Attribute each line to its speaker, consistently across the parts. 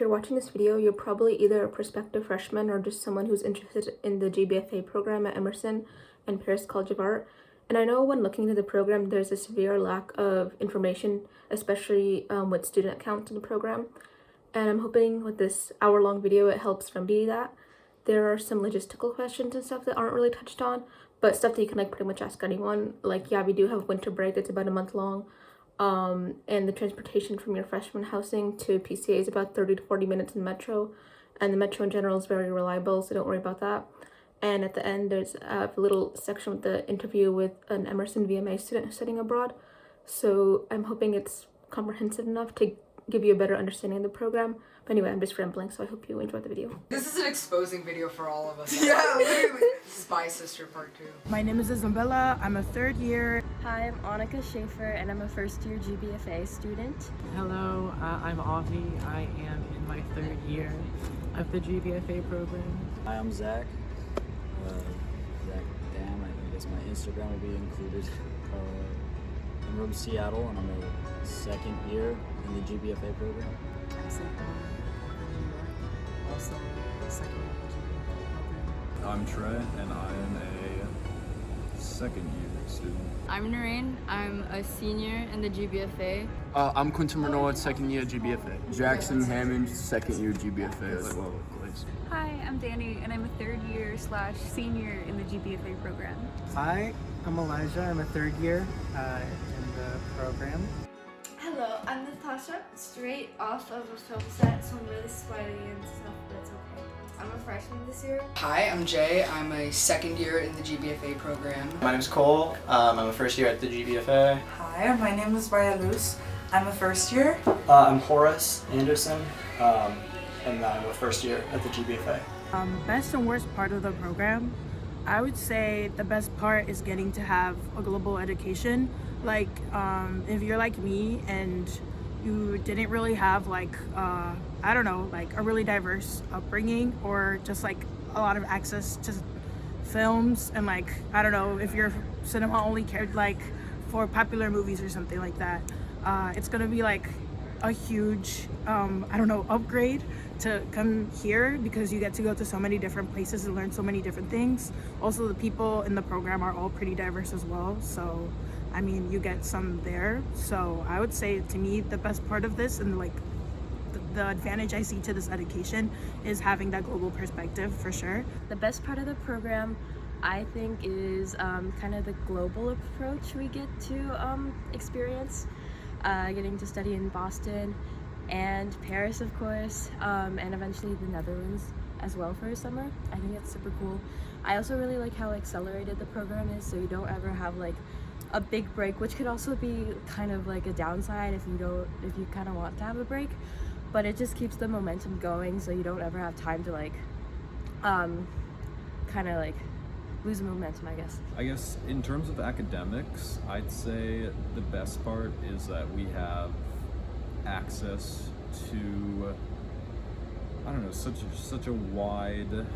Speaker 1: you're watching this video, you're probably either a prospective freshman or just someone who's interested in the GBFA program at Emerson and Paris College of Art. And I know when looking into the program, there's a severe lack of information, especially with student count in the program. And I'm hoping with this hour-long video, it helps remedy that. There are some logistical questions and stuff that aren't really touched on, but stuff that you can pretty much ask anyone. Yeah, we do have winter break. It's about a month long. And the transportation from your freshman housing to PCA is about 30 to 40 minutes in metro, and the metro in general is very reliable, so don't worry about that. And at the end, there's a little section with the interview with an Emerson VMA student studying abroad. So I'm hoping it's comprehensive enough to give you a better understanding of the program. But anyway, I'm just rambling, so I hope you enjoyed the video.
Speaker 2: This is an exposing video for all of us.
Speaker 3: Yeah, literally.
Speaker 2: Spy Sister Part 2.
Speaker 4: My name is Isabella. I'm a third year.
Speaker 5: Hi, I'm Annika Schaefer, and I'm a first-year GBFA student.
Speaker 6: Hello, I'm Avi. I am in my third year of the GBFA program.
Speaker 7: Hi, I'm Zach. Zach Dam. I guess my Instagram will be included. I'm from Seattle, and I'm a second year in the GBFA program.
Speaker 6: I'm Sam. Also second year of the GBFA program.
Speaker 8: I'm Trey, and I am a second year student.
Speaker 9: I'm Noreen. I'm a senior in the GBFA.
Speaker 10: I'm Quentin Renaud, second year GBFA. Jackson Hammond, second year GBFA.
Speaker 11: Hi, I'm Danny, and I'm a third year / senior in the GBFA program.
Speaker 12: Hi, I'm Elijah. I'm a third year in the program.
Speaker 13: Hello, I'm Natasha, straight off of a film set, so I'm really sweaty and stuff, but it's okay. I'm a freshman this year.
Speaker 2: Hi, I'm Jay. I'm a second year in the GBFA program.
Speaker 14: My name is Cole. I'm a first year at the GBFA.
Speaker 15: Hi, my name is Raya Luz. I'm a first year.
Speaker 14: I'm Horace Anderson, and I'm a first year at the GBFA.
Speaker 4: Best and worst part of the program, I would say the best part is getting to have a global education. If you're like me and you didn't really have a really diverse upbringing, or just a lot of access to films, and if your cinema only cared for popular movies or something like that, it's gonna be a huge upgrade to come here, because you get to go to so many different places and learn so many different things. Also, the people in the program are all pretty diverse as well, so I mean, you get some there. So I would say, to me, the best part of this, and the advantage I see to this education, is having that global perspective, for sure.
Speaker 5: The best part of the program, I think, is kind of the global approach we get to experience. Getting to study in Boston and Paris, of course, and eventually the Netherlands as well for a summer. I think that's super cool. I also really like how accelerated the program is, so you don't ever have a big break, which could also be kind of a downside if you kind of want to have a break, but it just keeps the momentum going, so you don't ever have time to lose the momentum, I guess.
Speaker 8: I guess in terms of academics, I'd say the best part is that we have access to, such a wide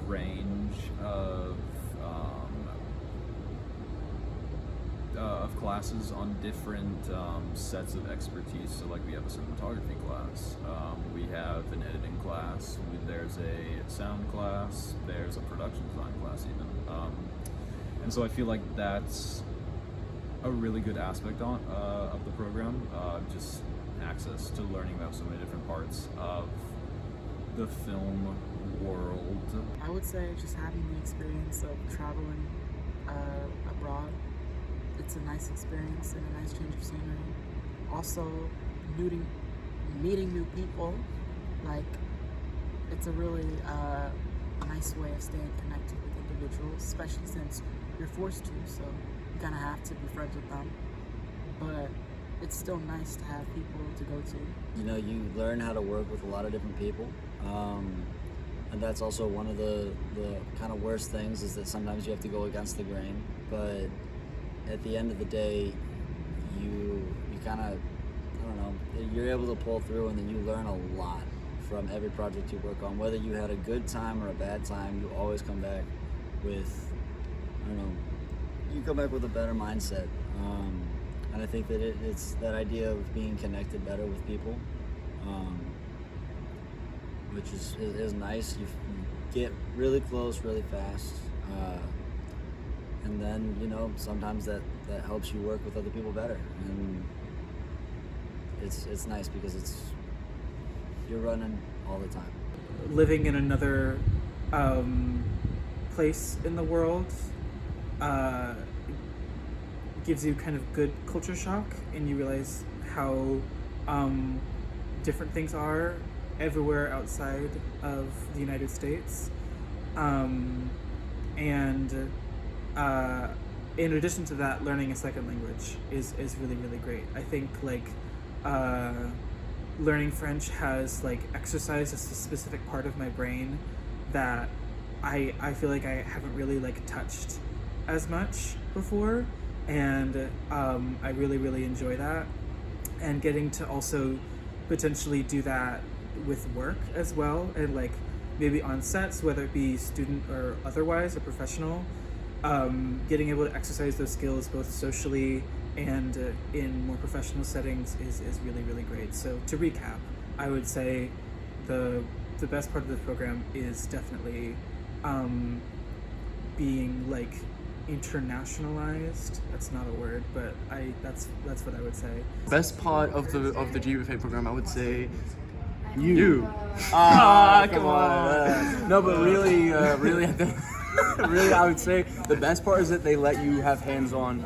Speaker 8: range of classes on different sets of expertise. So we have a cinematography class, we have an editing class, there's a sound class, there's a production design class even. And so I feel like that's a really good aspect of the program, just access to learning about so many different parts of the film world.
Speaker 6: I would say just having the experience of traveling abroad. It's a nice experience and a nice change of scenery. Also, meeting new people. It's a really nice way of staying connected with individuals, especially since you're forced to, so you kind of have to be friends with them. But it's still nice to have people to go to.
Speaker 7: You learn how to work with a lot of different people. And that's also one of the kind of worst things, is that sometimes you have to go against the grain. But at the end of the day, you kind of, you're able to pull through, and then you learn a lot from every project you work on. Whether you had a good time or a bad time, you always come back with, you come back with a better mindset. And I think that it's that idea of being connected better with people. which is nice. You get really close really fast, and then sometimes that helps you work with other people better, and it's nice because you're running all the time.
Speaker 3: Living in another place in the world gives you kind of good culture shock, and you realize how different things are everywhere outside of the United States. And in addition to that, learning a second language is really, really great. I think learning French has exercised a specific part of my brain that I feel like I haven't really touched as much before, and I really, really enjoy that. And getting to also potentially do that with work as well, and maybe on sets, whether it be student or otherwise or professional, getting able to exercise those skills both socially and in more professional settings is really, really great. So to recap, I would say the best part of the program is definitely being internationalized. That's not a word, but that's what I would say.
Speaker 10: Best part of the GBFA program, I would say
Speaker 3: you.
Speaker 10: Come on. No, but really, really, I would say the best part is that they let you have hands-on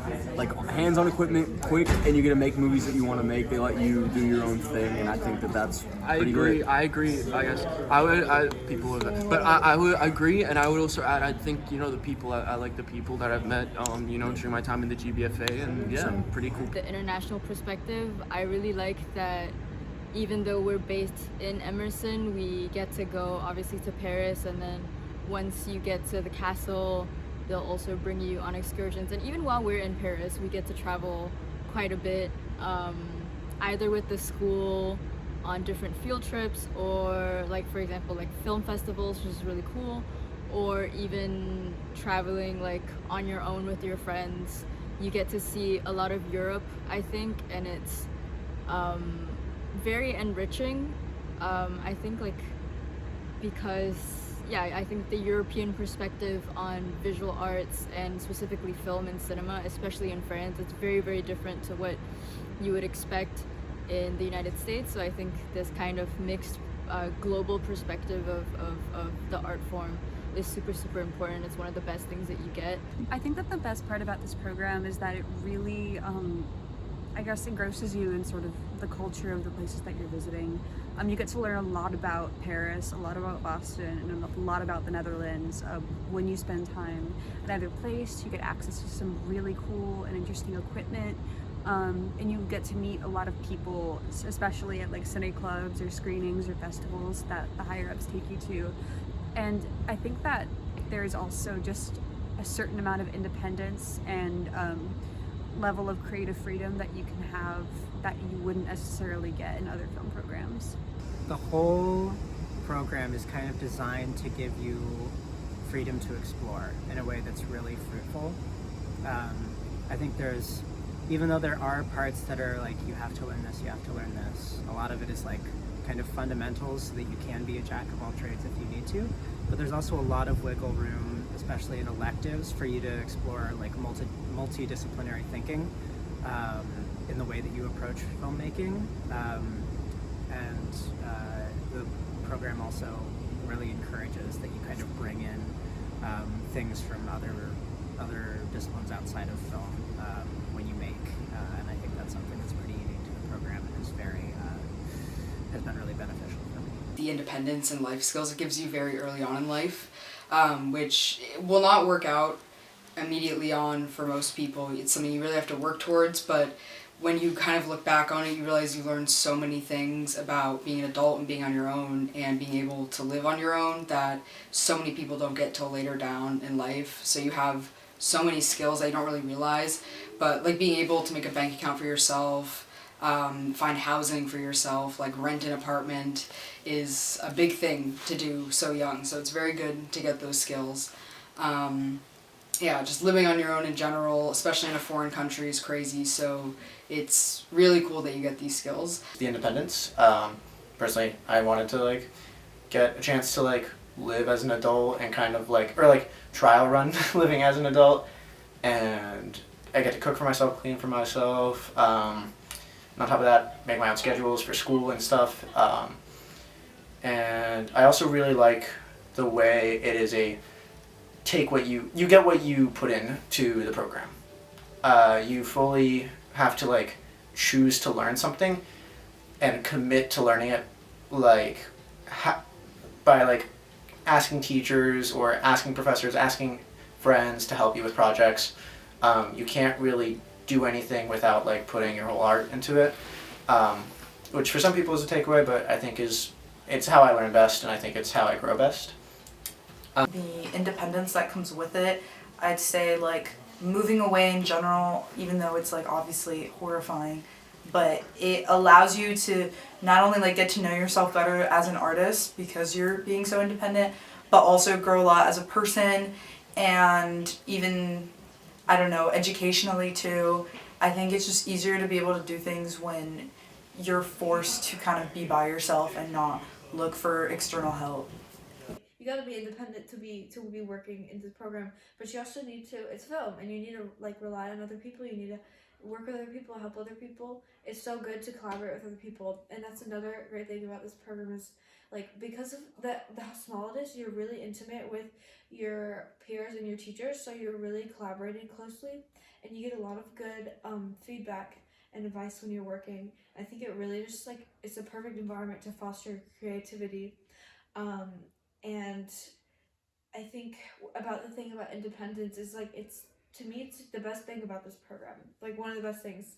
Speaker 10: equipment quick, and you get to make movies that you want to make. They let you do your own thing, and I think that's pretty great.
Speaker 16: I agree. I guess I would agree, and I would also add. I think the people. I like the people that I've met. During my time in the GBFA, and some pretty cool.
Speaker 9: The international perspective, I really like that. Even though we're based in Emerson, we get to go obviously to Paris, and then once you get to the castle, they'll also bring you on excursions. And even while we're in Paris, we get to travel quite a bit, either with the school on different field trips, or for example, film festivals, which is really cool, or even traveling on your own with your friends. You get to see a lot of Europe, I think, and it's very enriching. I think because I think the European perspective on visual arts, and specifically film and cinema, especially in France, it's very, very different to what you would expect in the United States. So I think this kind of mixed global perspective of the art form is super, super important. It's one of the best things that you get.
Speaker 11: I think that the best part about this program is that it really I guess engrosses you in sort of the culture of the places that you're visiting. You get to learn a lot about Paris, a lot about Boston, and a lot about the Netherlands. When you spend time at either place, you get access to some really cool and interesting equipment, and you get to meet a lot of people, especially at cine clubs or screenings or festivals that the higher ups take you to. And I think that there's also just a certain amount of independence and level of creative freedom that you can have that you wouldn't necessarily get in other film programs.
Speaker 12: The whole program is kind of designed to give you freedom to explore in a way that's really fruitful. I think even though there are parts that are you have to learn this, you have to learn this, a lot of it is kind of fundamentals so that you can be a jack of all trades if you need to. But there's also a lot of wiggle room, especially in electives, for you to explore multidisciplinary thinking in the way that you approach filmmaking. And the program also really encourages that you kind of bring in things from other disciplines outside of film when you make, and I think that's something that's pretty unique to the program and has been really beneficial for me.
Speaker 2: The independence and life skills it gives you very early on in life, which will not work out immediately on for most people. It's something you really have to work towards, but when you kind of look back on it, you realize you learned so many things about being an adult and being on your own and being able to live on your own that so many people don't get till later down in life. So you have so many skills that you don't really realize, but being able to make a bank account for yourself, find housing for yourself, rent an apartment is a big thing to do so young. So it's very good to get those skills. Just living on your own in general, especially in a foreign country, is crazy. So it's really cool that you get these skills.
Speaker 14: The independence. Personally, I wanted to get a chance to like live as an adult and kind of like, or like trial run living as an adult, and I get to cook for myself, clean for myself, and on top of that make my own schedules for school and stuff, and I also really like the way it is a take what you get what you put in to the program. You fully have to like choose to learn something and commit to learning it, like by like asking teachers or asking professors, asking friends to help you with projects. You can't really do anything without like putting your whole heart into it, which for some people is a takeaway, but I think it's how I learn best, and I think it's how I grow best.
Speaker 15: The independence that comes with it, I'd say like moving away in general, even though it's like obviously horrifying, but it allows you to not only like get to know yourself better as an artist because you're being so independent, but also grow a lot as a person, and even, I don't know, educationally too. I think it's just easier to be able to do things when you're forced to kind of be by yourself and not look for external help.
Speaker 13: You gotta be independent to be working in this program, but you also need to, it's film, and you need to like rely on other people, you need to work with other people, help other people. It's so good to collaborate with other people, and that's another great thing about this program is like, because of how small it is, you're really intimate with your peers and your teachers, so you're really collaborating closely, and you get a lot of good feedback and advice when you're working. I think it really just like, it's a perfect environment to foster creativity. And I think about the thing about independence is like, it's, to me, it's the best thing about this program. Like one of the best things,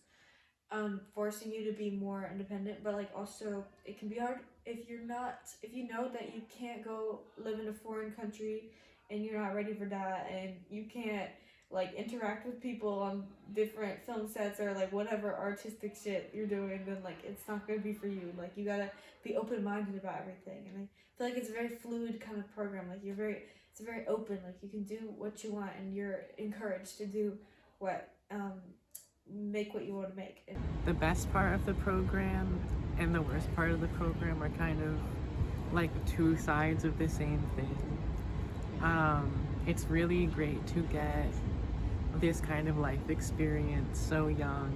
Speaker 13: forcing you to be more independent, but like also it can be hard if you know that you can't go live in a foreign country and you're not ready for that, and you can't like interact with people on different film sets or like whatever artistic shit you're doing, then like it's not gonna be for you. Like you gotta be open-minded about everything, and I feel like it's a very fluid kind of program. Like it's very open, like you can do what you want and you're encouraged to do what make what you want to make.
Speaker 12: The best part of the program and the worst part of the program are kind of like two sides of the same thing. It's really great to get this kind of life experience so young,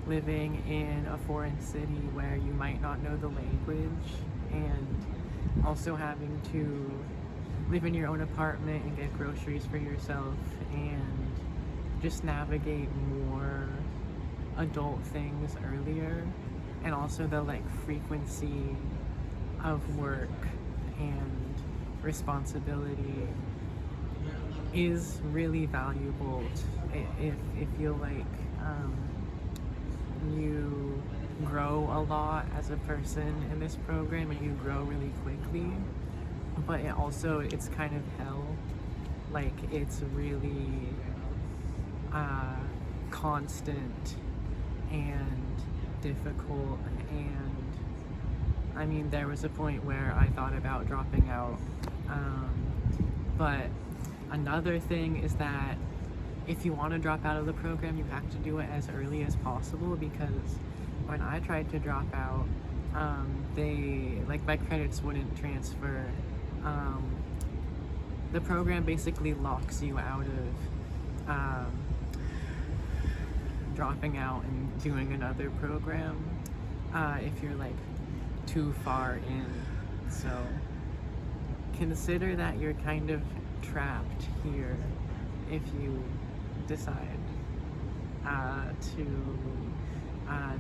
Speaker 12: living in a foreign city where you might not know the language, and also having to live in your own apartment and get groceries for yourself and just navigate more adult things earlier, and also the like frequency of work and responsibility is really valuable. If you feel like you grow a lot as a person in this program, and you grow really quickly, but it's kind of hell. Like it's really constant and difficult, and I mean there was a point where I thought about dropping out, but another thing is that if you want to drop out of the program, you have to do it as early as possible, because when I tried to drop out, my credits wouldn't transfer. The program basically locks you out of dropping out and doing another program if you're like too far in. So consider that you're kind of trapped here if you decide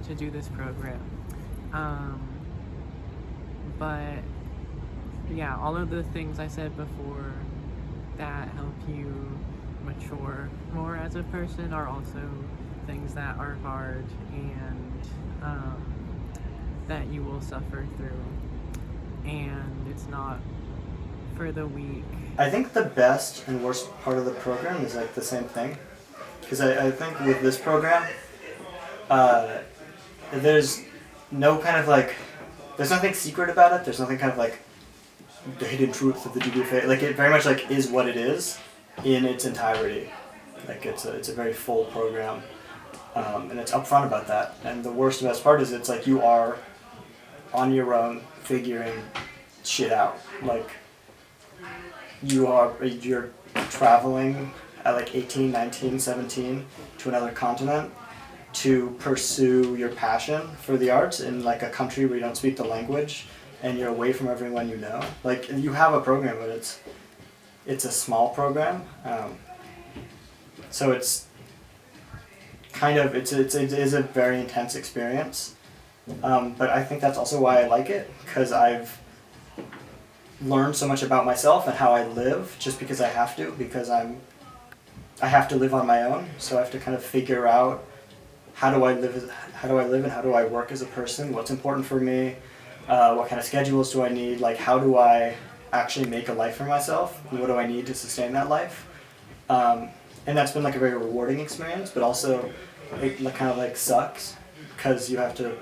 Speaker 12: to do this program. But yeah, all of the things I said before that help you mature more as a person are also things that are hard and that you will suffer through, and it's not for the weak.
Speaker 14: I think the best and worst part of the program is like the same thing, because I think with this program, there's no kind of like, there's nothing secret about it. There's nothing kind of like the hidden truth of the GBFA. Like it very much like is what it is in its entirety. Like it's a very full program, and it's upfront about that. And the worst and best part is it's like you are on your own figuring shit out. Like you're traveling at like 18, 19, 17 to another continent to pursue your passion for the arts in like a country where you don't speak the language and you're away from everyone you know. Like you have a program, but it's a small program, so it's kind of it is a very intense experience. But I think that's also why I like it, because I've learned so much about myself and how I live just because I have to, because I have to live on my own, so I have to kind of figure out how do I live and how do I work as a person, what's important for me, what kind of schedules do I need, like how do I actually make a life for myself, and what do I need to sustain that life. And that's been like a very rewarding experience, but also it kind of like sucks because you have to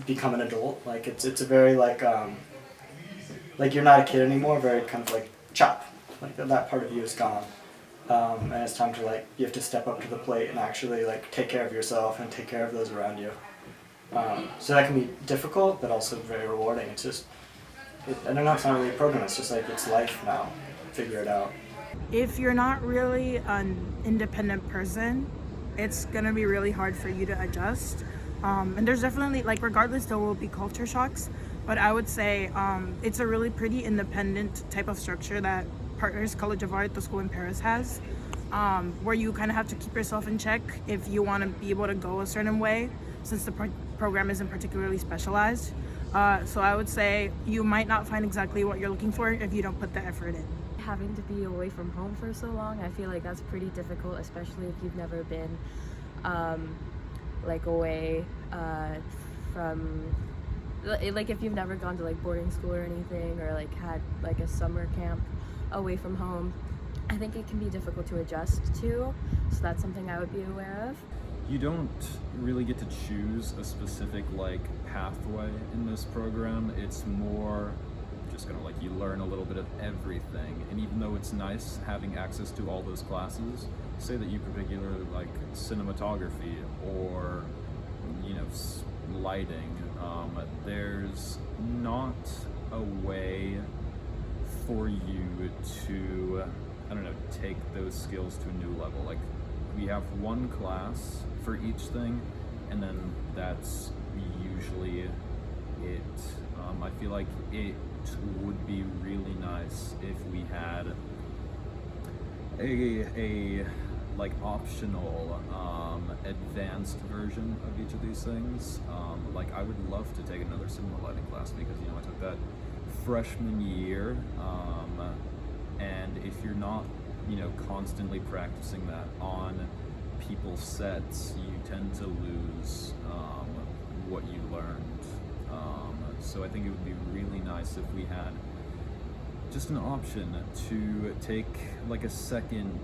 Speaker 14: become an adult. Like it's a very like you're not a kid anymore, very kind of like chop, like that part of you is gone. And it's time to like, you have to step up to the plate and actually like take care of yourself and take care of those around you. So that can be difficult, but also very rewarding. It's just, I don't know, it's not really a program, it's just like, it's life now, figure it out.
Speaker 4: If you're not really an independent person, it's gonna be really hard for you to adjust. And there's definitely, like, regardless, there will be culture shocks, but I would say it's a really pretty independent type of structure that Partners College of Art, the school in Paris, has, where you kind of have to keep yourself in check if you want to be able to go a certain way, since the program isn't particularly specialized. So I would say you might not find exactly what you're looking for if you don't put the effort in.
Speaker 5: Having to be away from home for so long, I feel like that's pretty difficult, especially if you've never been like away from, like if you've never gone to like boarding school or anything, or like had like a summer camp away from home. I think it can be difficult to adjust to, so that's something I would be aware of.
Speaker 8: You don't really get to choose a specific like pathway in this program. It's more just gonna like, you learn a little bit of everything, and even though it's nice having access to all those classes, say that you particularly like cinematography or lighting, there's not a way for you to, I don't know, take those skills to a new level. Like, we have one class for each thing, and then that's usually it. I feel like it would be really nice if we had a like optional advanced version of each of these things. Like, I would love to take another cinema lighting class, because I took that freshman year, and if you're not constantly practicing that on people's sets, you tend to lose what you learned. So I think it would be really nice if we had just an option to take like a second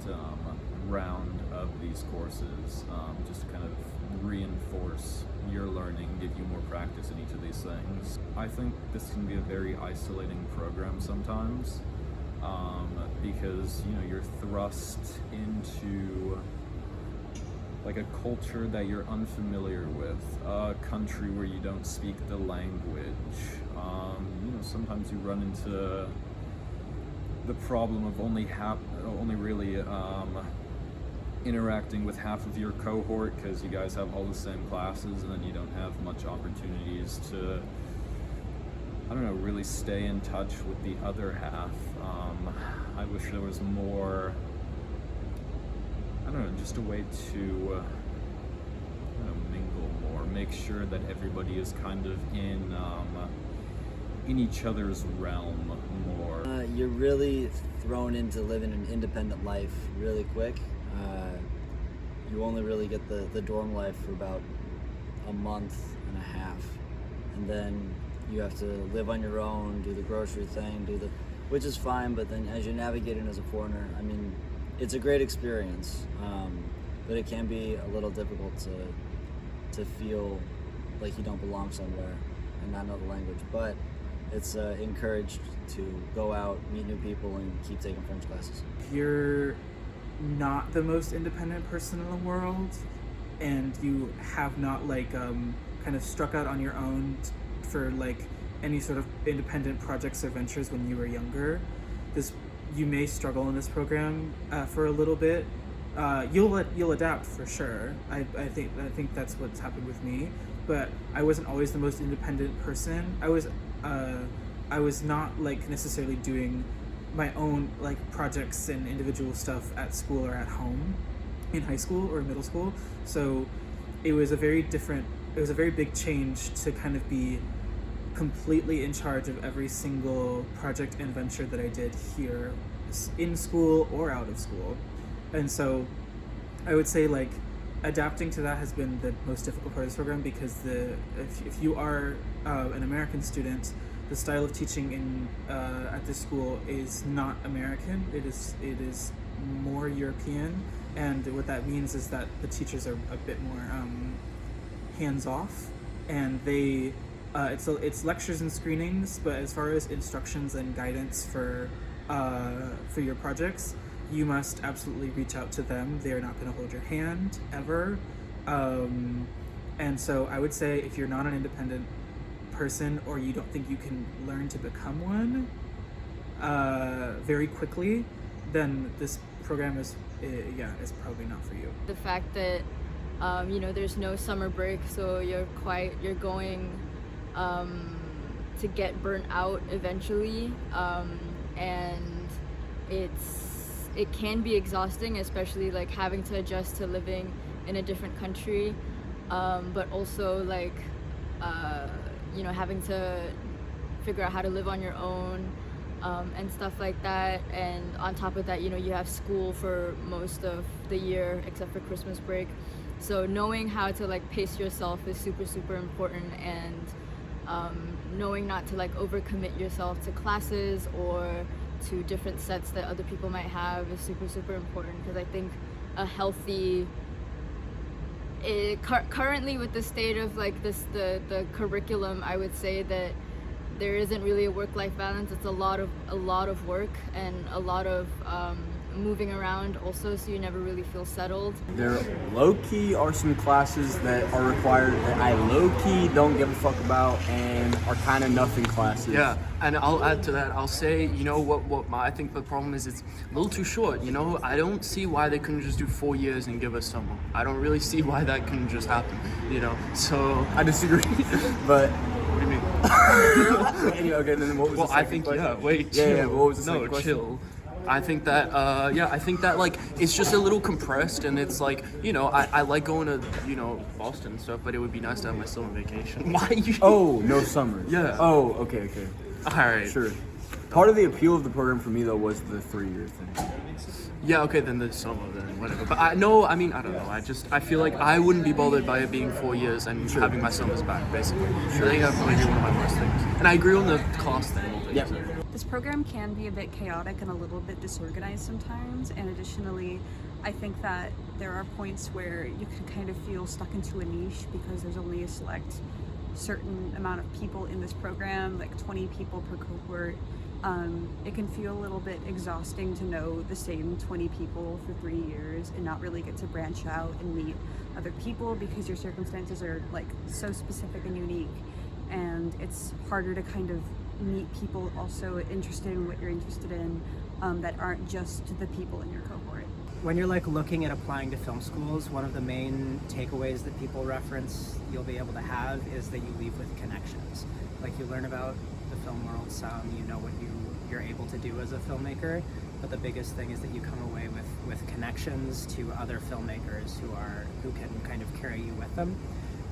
Speaker 8: round of these courses, just to kind of reinforce your learning, give you more practice in each of these things. I think this can be a very isolating program sometimes, because you're thrust into like a culture that you're unfamiliar with, a country where you don't speak the language. Sometimes you run into the problem of only really interacting with half of your cohort, because you guys have all the same classes, and then you don't have much opportunities to, I don't know, really stay in touch with the other half. I wish there was more, I don't know, just a way to mingle more, make sure that everybody is kind of in each other's realm more.
Speaker 7: You're really thrown into living an independent life really quick. You only really get the dorm life for about a month and a half, and then you have to live on your own, do the grocery thing, which is fine, but then as you're navigating as a foreigner, I mean, it's a great experience, but it can be a little difficult to feel like you don't belong somewhere and not know the language, but it's encouraged to go out, meet new people, and keep taking French classes.
Speaker 3: You're not the most independent person in the world, and you have not kind of struck out on your own for any sort of independent projects or ventures when you were younger, you may struggle in this program for a little bit. You'll adapt for sure. I think that's what's happened with me. But I wasn't always the most independent person. I was not like necessarily doing my own like projects and individual stuff at school or at home in high school or middle school. So it was a very big change to kind of be completely in charge of every single project and venture that I did here in school or out of school. And so I would say like adapting to that has been the most difficult part of this program, because if you are an American student, the style of teaching at this school is not American. It is more European, and what that means is that the teachers are a bit more hands off, and they it's lectures and screenings, but as far as instructions and guidance for your projects, you must absolutely reach out to them. They are not going to hold your hand ever. And so I would say if you're not an independent person, or you don't think you can learn to become one very quickly, then this program is probably not for you.
Speaker 9: The fact that there's no summer break, so you're going to get burnt out eventually, and it can be exhausting, especially like having to adjust to living in a different country, but also like having to figure out how to live on your own, and stuff like that. And on top of that, you have school for most of the year except for Christmas break. So knowing how to like pace yourself is super, super important, and knowing not to like overcommit yourself to classes or to different sets that other people might have is super, super important, because I think a healthy currently with the state of like the curriculum, I would say that there isn't really a work-life balance. It's a lot of work and a lot of moving around also, so you never really feel settled.
Speaker 10: There low-key are some classes that are required that I low-key don't give a fuck about and are kind of nothing classes.
Speaker 16: Yeah, and I'll add to that. I'll say, I think the problem is it's a little too short. I don't see why they couldn't just do 4 years and give us summer. I don't really see why that couldn't just happen. So
Speaker 10: I disagree, but.
Speaker 16: What do you mean?
Speaker 10: Anyway, okay, then what was the second question?
Speaker 16: Chill.
Speaker 10: Yeah, what was the second question?
Speaker 16: Chill. I think that like it's just a little compressed, and it's like, I like going to, Boston and stuff, but it would be nice to have my summer vacation. Why you?
Speaker 10: Oh, no summer.
Speaker 16: Yeah.
Speaker 10: Oh, okay.
Speaker 16: All right.
Speaker 10: Sure. Part of the appeal of the program for me though was the 3-year thing.
Speaker 16: Yeah, okay, then the summer, then whatever. But I don't know. I feel like I wouldn't be bothered by it being 4 years and having my summers back, basically. Sure. I think that would probably be one of my worst things. And I agree on the class thing.
Speaker 10: Yep.
Speaker 11: This program can be a bit chaotic and a little bit disorganized sometimes, and additionally, I think that there are points where you can kind of feel stuck into a niche because there's only a certain amount of people in this program, like 20 people per cohort. It can feel a little bit exhausting to know the same 20 people for 3 years and not really get to branch out and meet other people because your circumstances are like so specific and unique, and it's harder to kind of meet people also interested in what you're interested in, that aren't just the people in your cohort.
Speaker 12: When you're like looking at applying to film schools, one of the main takeaways that people reference you'll be able to have is that you leave with connections. Like you learn about the film world some, you know what you're able to do as a filmmaker, but the biggest thing is that you come away with connections to other filmmakers who can kind of carry you with them.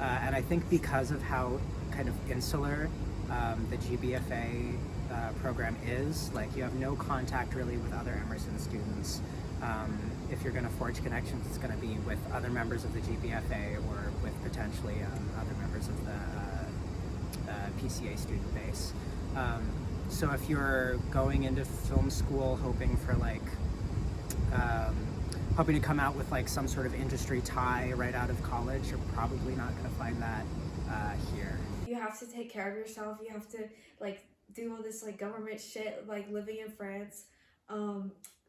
Speaker 12: And I think because of how kind of insular the GBFA program is, like you have no contact really with other Emerson students. If you're going to forge connections, it's going to be with other members of the GBFA or with potentially other members of the PCA student base. So if you're going into film school hoping for hoping to come out with like some sort of industry tie right out of college, you're probably not going to find that here.
Speaker 13: You have to take care of yourself. You have to like do all this like government shit, like living in France.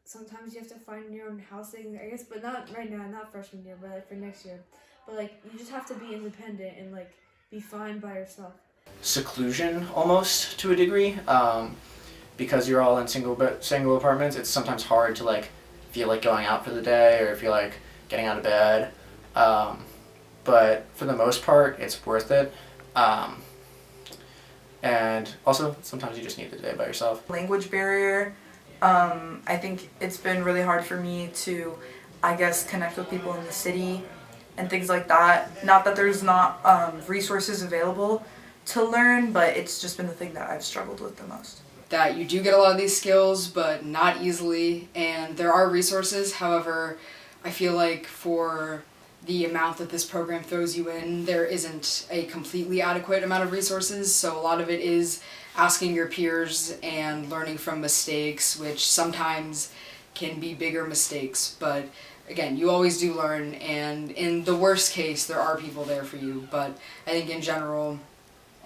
Speaker 13: Sometimes you have to find your own housing, I guess, but not right now, not freshman year, but like for next year. But like you just have to be independent and like be fine by yourself.
Speaker 14: seclusion almost to a degree. Because you're all in single apartments, it's sometimes hard to like feel like going out for the day or feel like getting out of bed. But for the most part, it's worth it. And also, sometimes you just need the day by yourself.
Speaker 15: Language barrier. I think it's been really hard for me to, I guess, connect with people in the city and things like that. Not that there's not resources available to learn, but it's just been the thing that I've struggled with the most.
Speaker 2: That you do get a lot of these skills, but not easily, and there are resources. However, I feel like for the amount that this program throws you in, there isn't a completely adequate amount of resources, so a lot of it is asking your peers and learning from mistakes, which sometimes can be bigger mistakes, but again, you always do learn, and in the worst case, there are people there for you, but I think in general,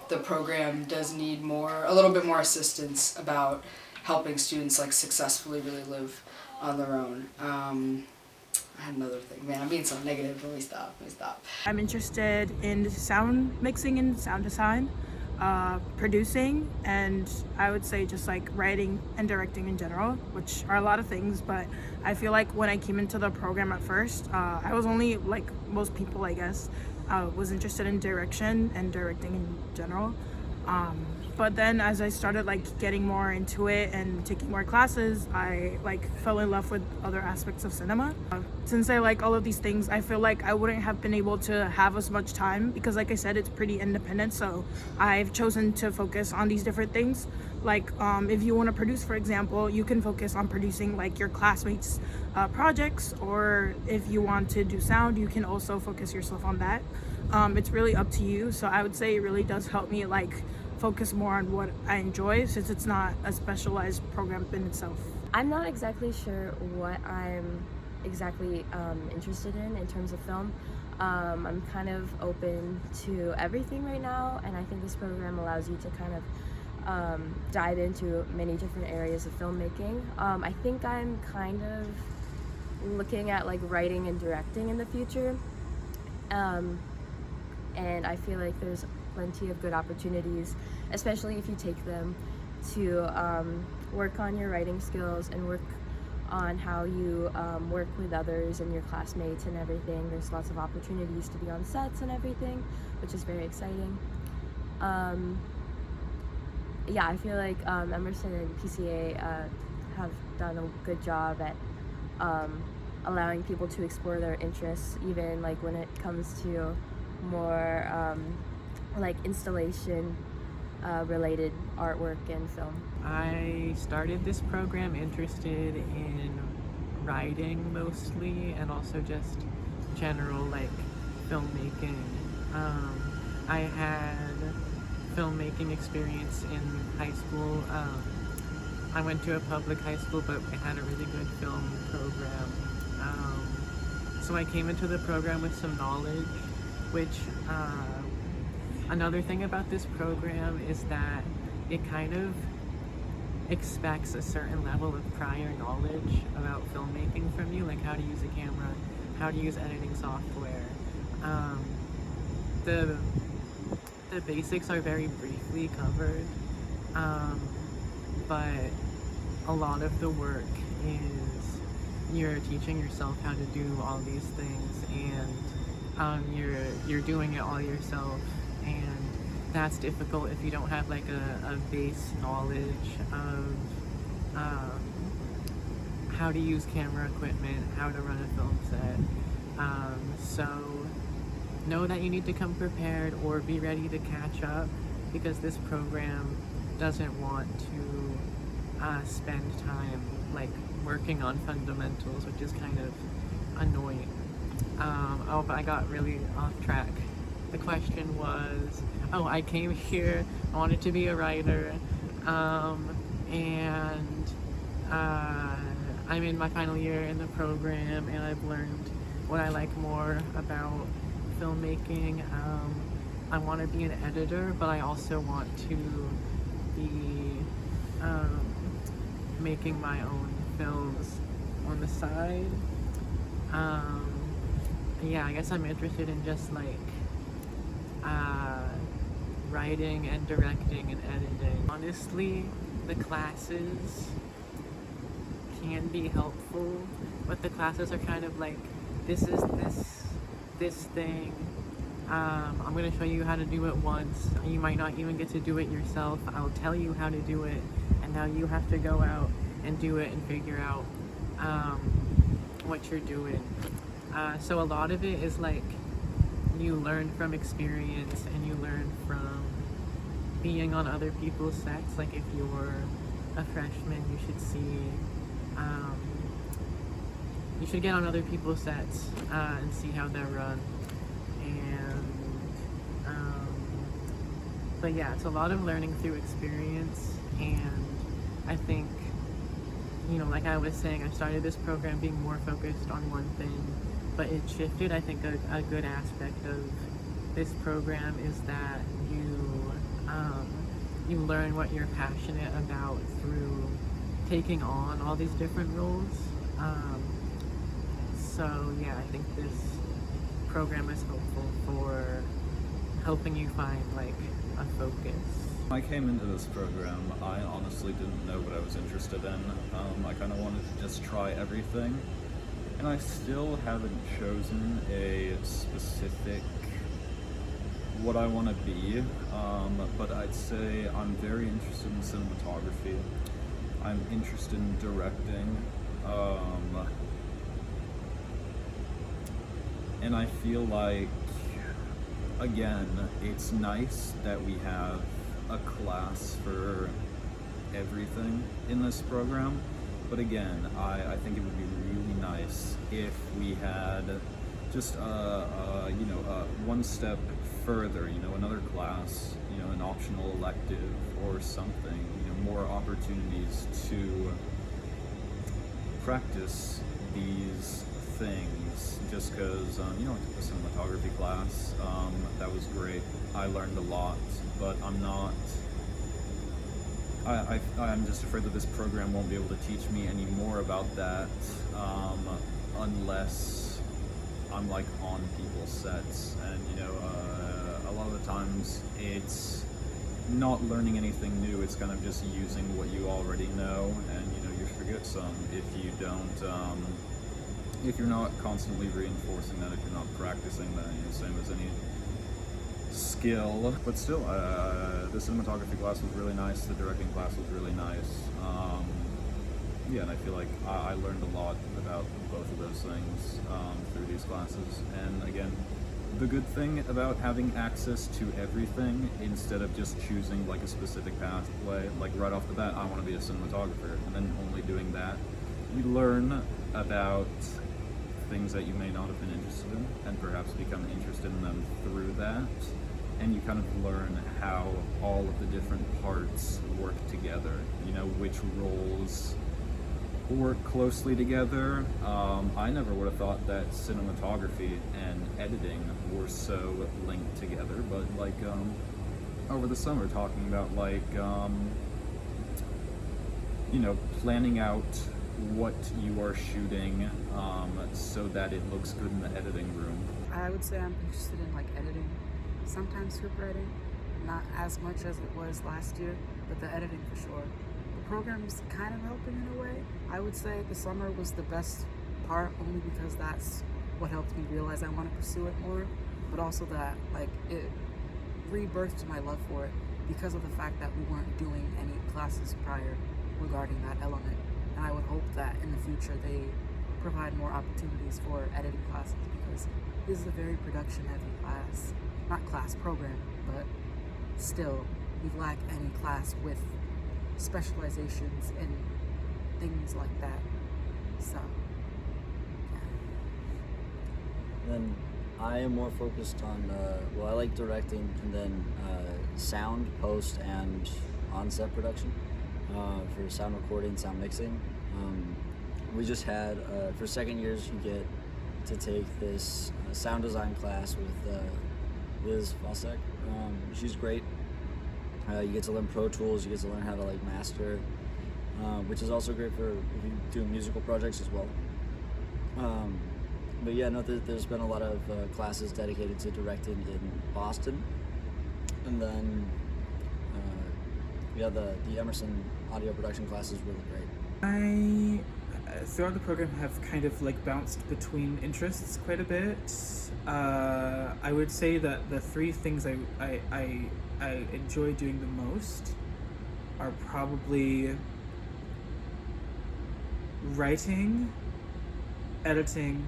Speaker 2: the program does need a little bit more assistance about helping students like successfully really live on their own. I had another thing. Man, I'm being so negative. Let me stop.
Speaker 4: I'm interested in sound mixing and sound design, producing, and I would say just like writing and directing in general, which are a lot of things, but I feel like when I came into the program at first, I was only, like most people I guess, was interested in direction and directing in general. But then as I started like getting more into it and taking more classes, I like fell in love with other aspects of cinema. Since I like all of these things, I feel like I wouldn't have been able to have as much time because like I said, it's pretty independent. So I've chosen to focus on these different things. Like if you want to produce, for example, you can focus on producing like your classmates' projects, or if you want to do sound, you can also focus yourself on that. It's really up to you. So I would say it really does help me like focus more on what I enjoy, since it's not a specialized program in itself.
Speaker 5: I'm not exactly sure what I'm exactly interested in terms of film. I'm kind of open to everything right now, and I think this program allows you to kind of dive into many different areas of filmmaking. I think I'm kind of looking at like writing and directing in the future, and I feel like there's plenty of good opportunities, especially if you take them to work on your writing skills and work on how you work with others and your classmates and everything. There's lots of opportunities to be on sets and everything, which is very exciting. Yeah, I feel like Emerson and PCA have done a good job at allowing people to explore their interests, even like when it comes to more like installation related artwork and film.
Speaker 17: I started this program interested in writing mostly, and also just general like filmmaking. I had filmmaking experience in high school. I went to a public high school, but it had a really good film program. So I came into the program with some knowledge, which another thing about this program is that it kind of expects a certain level of prior knowledge about filmmaking from you, like how to use a camera, how to use editing software. The basics are very briefly covered, but a lot of the work is you're teaching yourself how to do all these things, and you're doing it all yourself, and that's difficult if you don't have like a base knowledge of how to use camera equipment, how to run a film set. So know that you need to come prepared or be ready to catch up, because this program doesn't want to spend time like working on fundamentals, which is kind of annoying. Oh, but I got really off track. The question was, I came here, I wanted to be a writer, and I'm in my final year in the program, and I've learned what I like more about filmmaking. I want to be an editor, but I also want to be making my own films on the side. Yeah, I guess I'm interested in just like writing and directing and editing. Honestly, the classes can be helpful, but the classes are kind of like, this is this thing. I'm going to show you how to do it once. You might not even get to do it yourself. I'll tell you how to do it, and now you have to go out and do it and figure out what you're doing. So a lot of it is like you learn from experience and you learn from being on other people's sets. Like if you're a freshman, you should you should get on other people's sets and see how they're run. But yeah, it's a lot of learning through experience, and I think, you know, like I was saying, I started this program being more focused on one thing, but it shifted. I think a good aspect of this program is that you learn what you're passionate about through taking on all these different roles. So yeah, I think this program is helpful for helping you find like a focus.
Speaker 8: When I came into this program, I honestly didn't know what I was interested in. I kind of wanted to just try everything, and I still haven't chosen a specific what I want to be, but I'd say I'm very interested in cinematography. I'm interested in directing, and I feel like, again, it's nice that we have a class for everything in this program, but again, I think it would be really nice if we had just one step further, you know, another class, you know, an optional elective or something, you know, more opportunities to practice these things. Just because, you know, I took a cinematography class, that was great. I learned a lot, but I'm just afraid that this program won't be able to teach me any more about that unless I'm like on people's sets, and you know, a lot of the times it's not learning anything new, it's kind of just using what you already know, and you know, you forget some if you don't, if you're not constantly reinforcing that, if you're not practicing that, you know, same as any skill. But still, the cinematography class was really nice, the directing class was really nice. Yeah, and I feel like I learned a lot about both of those things through these classes. And again, the good thing about having access to everything instead of just choosing like a specific pathway, like right off the bat, I want to be a cinematographer, and then only doing that, you learn about things that you may not have been interested in, and perhaps become interested in them through that. And you kind of learn how all of the different parts work together, you know, which roles work closely together. I never would have thought that cinematography and editing were so linked together, but like over the summer talking about like you know, planning out what you are shooting so that it looks good in the editing room.
Speaker 6: I would say I'm interested in like editing, sometimes script writing, not as much as it was last year, but the editing for sure. The program's kind of helping in a way. I would say the summer was the best part, only because that's what helped me realize I want to pursue it more, but also that like it rebirthed my love for it because of the fact that we weren't doing any classes prior regarding that element. And I would hope that in the future they provide more opportunities for editing classes, because this is a very production heavy class. Not class program, but still, we lack any class with specializations in things like that. So, yeah.
Speaker 7: Then I am more focused on, well, I like directing, and then sound, post, and on-set production for sound recording, sound mixing. We just had, for second years, you get to take this sound design class with Liz Fostek. She's great. You get to learn Pro Tools, you get to learn how to like master, which is also great for if you do musical projects as well. But yeah, no, there's been a lot of classes dedicated to directing in Boston. And then, the Emerson audio production class is really great.
Speaker 3: I, throughout the program, have kind of like bounced between interests quite a bit. I would say that the three things I enjoy doing the most are probably writing, editing,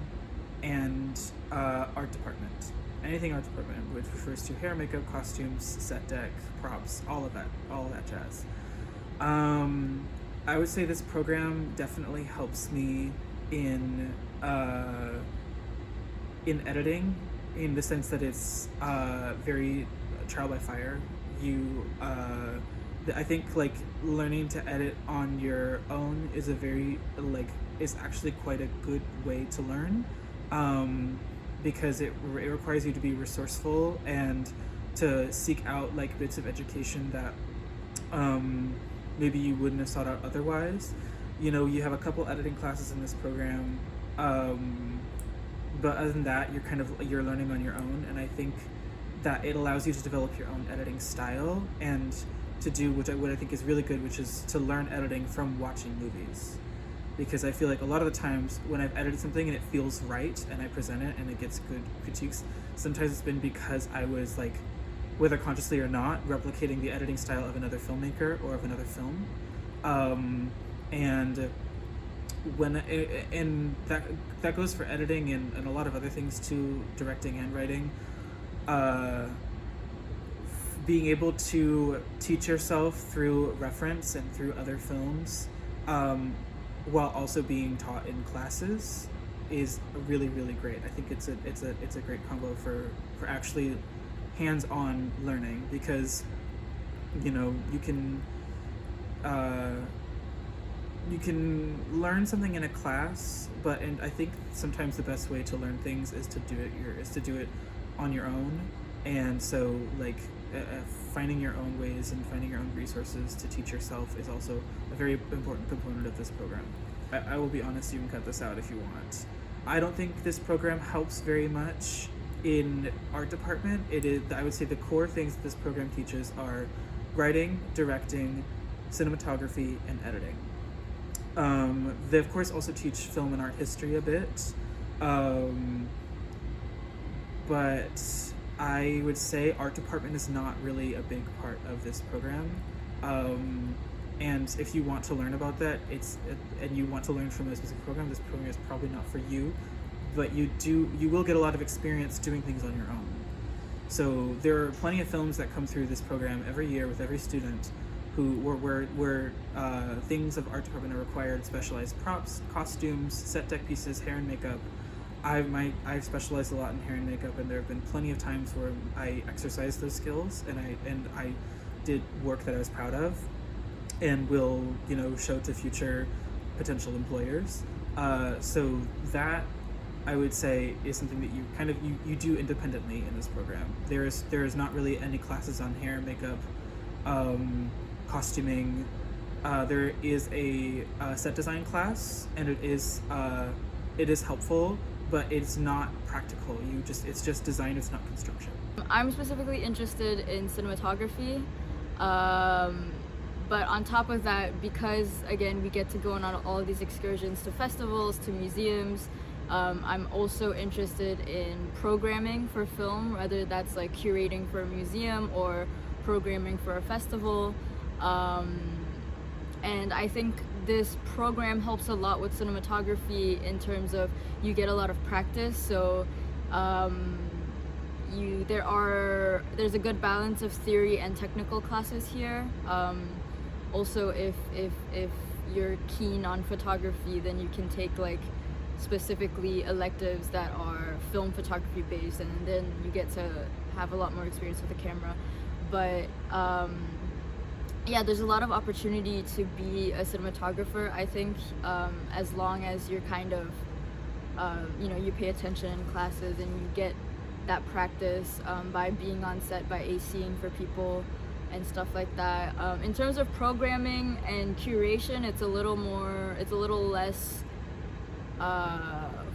Speaker 3: and art department. Anything art department, which refers to hair, makeup, costumes, set deck, props, all of that jazz. I would say this program definitely helps me in editing, in the sense that it's very trial by fire. I think like learning to edit on your own is is actually quite a good way to learn, because it requires you to be resourceful and to seek out like bits of education that maybe you wouldn't have sought out otherwise. You have a couple editing classes in this program, but other than that, you're learning on your own, and I think that it allows you to develop your own editing style and to do what I think is really good, which is to learn editing from watching movies. Because I feel like a lot of the times when I've edited something and it feels right and I present it and it gets good critiques, sometimes it's been because I was like, whether consciously or not, replicating the editing style of another filmmaker or of another film. And that goes for editing and a lot of other things too, directing and writing. Being able to teach yourself through reference and through other films, while also being taught in classes, is really, really great. I think it's a great combo for actually hands-on learning, because you can learn something in a class, and I think sometimes the best way to learn things is to do it on your own. And so like finding your own ways and finding your own resources to teach yourself is also a very important component of this program. I will be honest, you can cut this out if you want. I don't think this program helps very much in art department. I would say the core things that this program teaches are writing, directing, cinematography, and editing. They of course also teach film and art history a bit, but I would say art department is not really a big part of this program. And if you want to learn about that, and you want to learn from a specific program, this program is probably not for you, but you will get a lot of experience doing things on your own. So there are plenty of films that come through this program every year with every student where things of art department are required: specialized props, costumes, set deck pieces, hair and makeup. I've specialized a lot in hair and makeup, and there have been plenty of times where I exercised those skills and I did work that I was proud of and will show to future potential employers. So that, I would say, is something that you do independently in this program. There is not really any classes on hair, makeup, costuming. There is a set design class, and it is helpful, but it's not practical. It's just design, it's not construction.
Speaker 9: I'm specifically interested in cinematography, but on top of that, because again we get to go on all of these excursions to festivals, to museums, I'm also interested in programming for film, whether that's like curating for a museum or programming for a festival. And I think this program helps a lot with cinematography in terms of you get a lot of practice. So there's a good balance of theory and technical classes here. Also, if you're keen on photography, then you can take like specifically electives that are film photography based, and then you get to have a lot more experience with the camera. But yeah, there's a lot of opportunity to be a cinematographer, I think, as long as you're kind of, you pay attention in classes and you get that practice by being on set, by ACing for people and stuff like that. In terms of programming and curation, it's a little less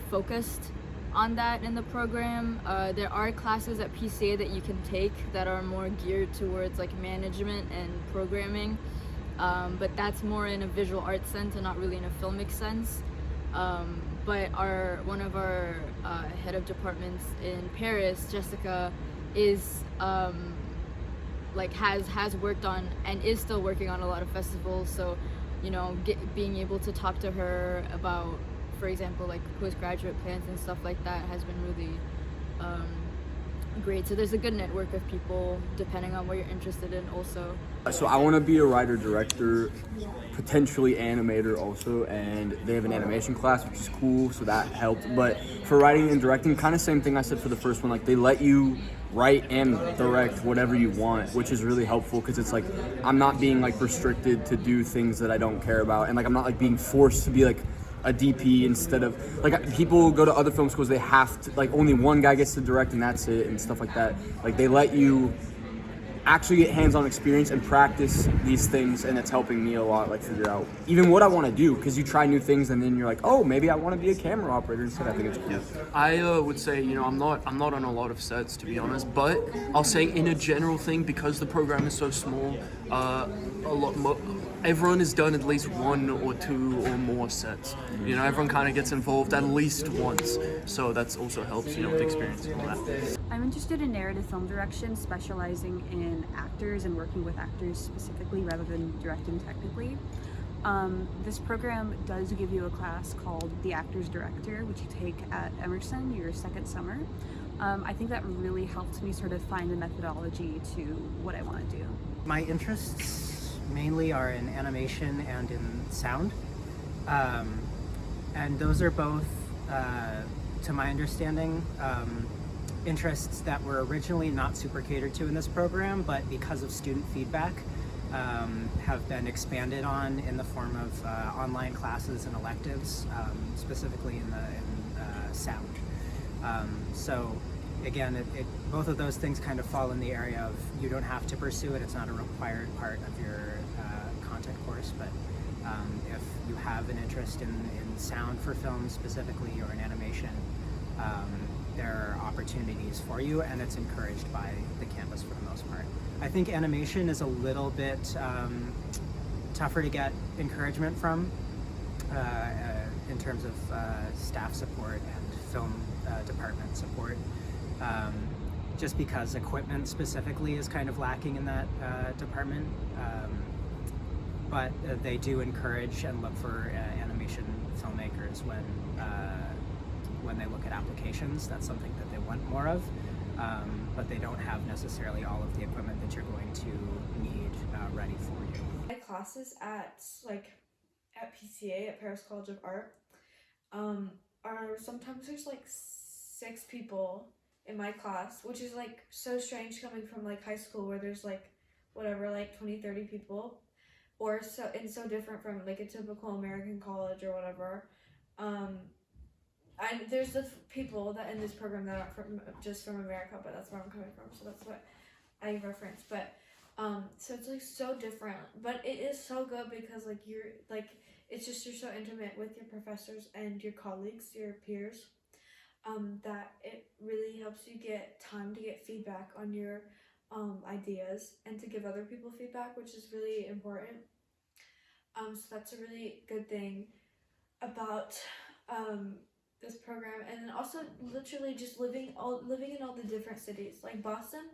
Speaker 9: focused on that in the program. There are classes at PCA that you can take that are more geared towards like management and programming, but that's more in a visual arts sense and not really in a filmic sense. But one of our head of departments in Paris, Jessica, is has worked on and is still working on a lot of festivals. So, you know, being able to talk to her about, for example, like postgraduate plans and stuff like that has been really great. So there's a good network of people depending on what you're interested in also.
Speaker 10: So I want to be a writer, director, potentially animator also, and they have an animation class, which is cool, so that helped. But for writing and directing, kind of same thing I said for the first one, like they let you write and direct whatever you want, which is really helpful because it's like I'm not being like restricted to do things that I don't care about, and like I'm not like being forced to be like a DP instead of like people go to other film schools, they have to like only one guy gets to direct and that's it and stuff like that. Like they let you actually get hands-on experience and practice these things, and it's helping me a lot, like figure out even what I want to do, because you try new things and then you're like, oh, maybe I want to be a camera operator instead. I think it's cool.
Speaker 16: I would say, you know, I'm not on a lot of sets, to be honest, but I'll say in a general thing, because the program is so small, everyone has done at least one or two or more sets. You know, everyone kind of gets involved at least once, so that's also helps, you know, with experience and all that.
Speaker 11: I'm interested in narrative film direction, specializing in actors and working with actors specifically rather than directing technically. This program does give you a class called The Actor's Director, which you take at Emerson your second summer. I think that really helped me sort of find the methodology to what I want to do.
Speaker 12: My interests mainly are in animation and in sound. And those are both, to my understanding, interests that were originally not super catered to in this program, but because of student feedback, have been expanded on in the form of online classes and electives, specifically in sound. So again, both of those things kind of fall in the area of you don't have to pursue it. It's not a required part of your content course, but if you have an interest in sound for film specifically or in animation, there are opportunities for you, and it's encouraged by the campus for the most part. I think animation is a little bit tougher to get encouragement from in terms of staff support and film department support, just because equipment specifically is kind of lacking in that department. But they do encourage and look for animation filmmakers when they look at applications. That's something that they want more of, but they don't have necessarily all of the equipment that you're going to need ready for you.
Speaker 13: My classes at PCA, at Paris College of Art, are sometimes there's like 6 people in my class, which is like so strange coming from like high school where there's like whatever, like 20-30 people, or so different from like a typical American college or whatever. There's the people that in this program that aren't just from America, but that's where I'm coming from, so that's what I reference. But so it's like so different, but it is so good because like you're so intimate with your professors and your colleagues, your peers, that it really helps you get time to get feedback on your ideas and to give other people feedback, which is really important. So that's a really good thing about this program. And then also literally just living in all the different cities. Like Boston,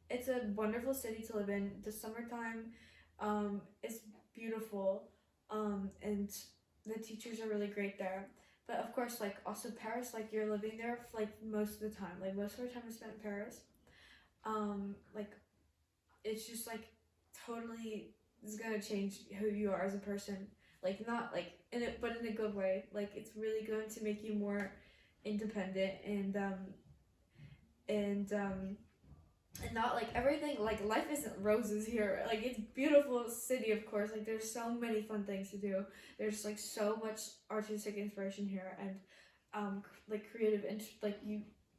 Speaker 13: it's a wonderful city to live in. The summertime, it's beautiful, and the teachers are really great there. But of course, like also Paris, like you're living there for, like most of the time. Like most of our time is spent in Paris. Like it's just like totally is gonna change who you are as a person. Like not like but in a good way. Like it's really going to make you more independent and not like everything, like life isn't roses here. Like it's beautiful city, of course. Like there's so many fun things to do. There's like so much artistic inspiration here and like creative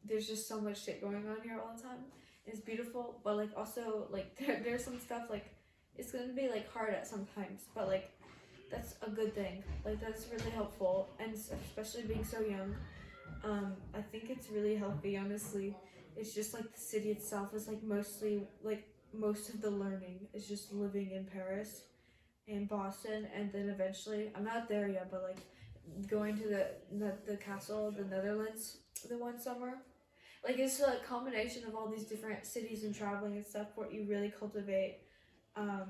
Speaker 13: there's just so much shit going on here all the time. It's beautiful, but like also like there's some stuff like it's gonna be like hard at sometimes, but like that's a good thing. Like that's really helpful, and especially being so young. I think it's really healthy, honestly. It's just like the city itself is like mostly like most of the learning is just living in Paris and Boston, and then eventually I'm not there yet, but like going to the castle of the Netherlands the one summer. Like it's a combination of all these different cities and traveling and stuff where you really cultivate um,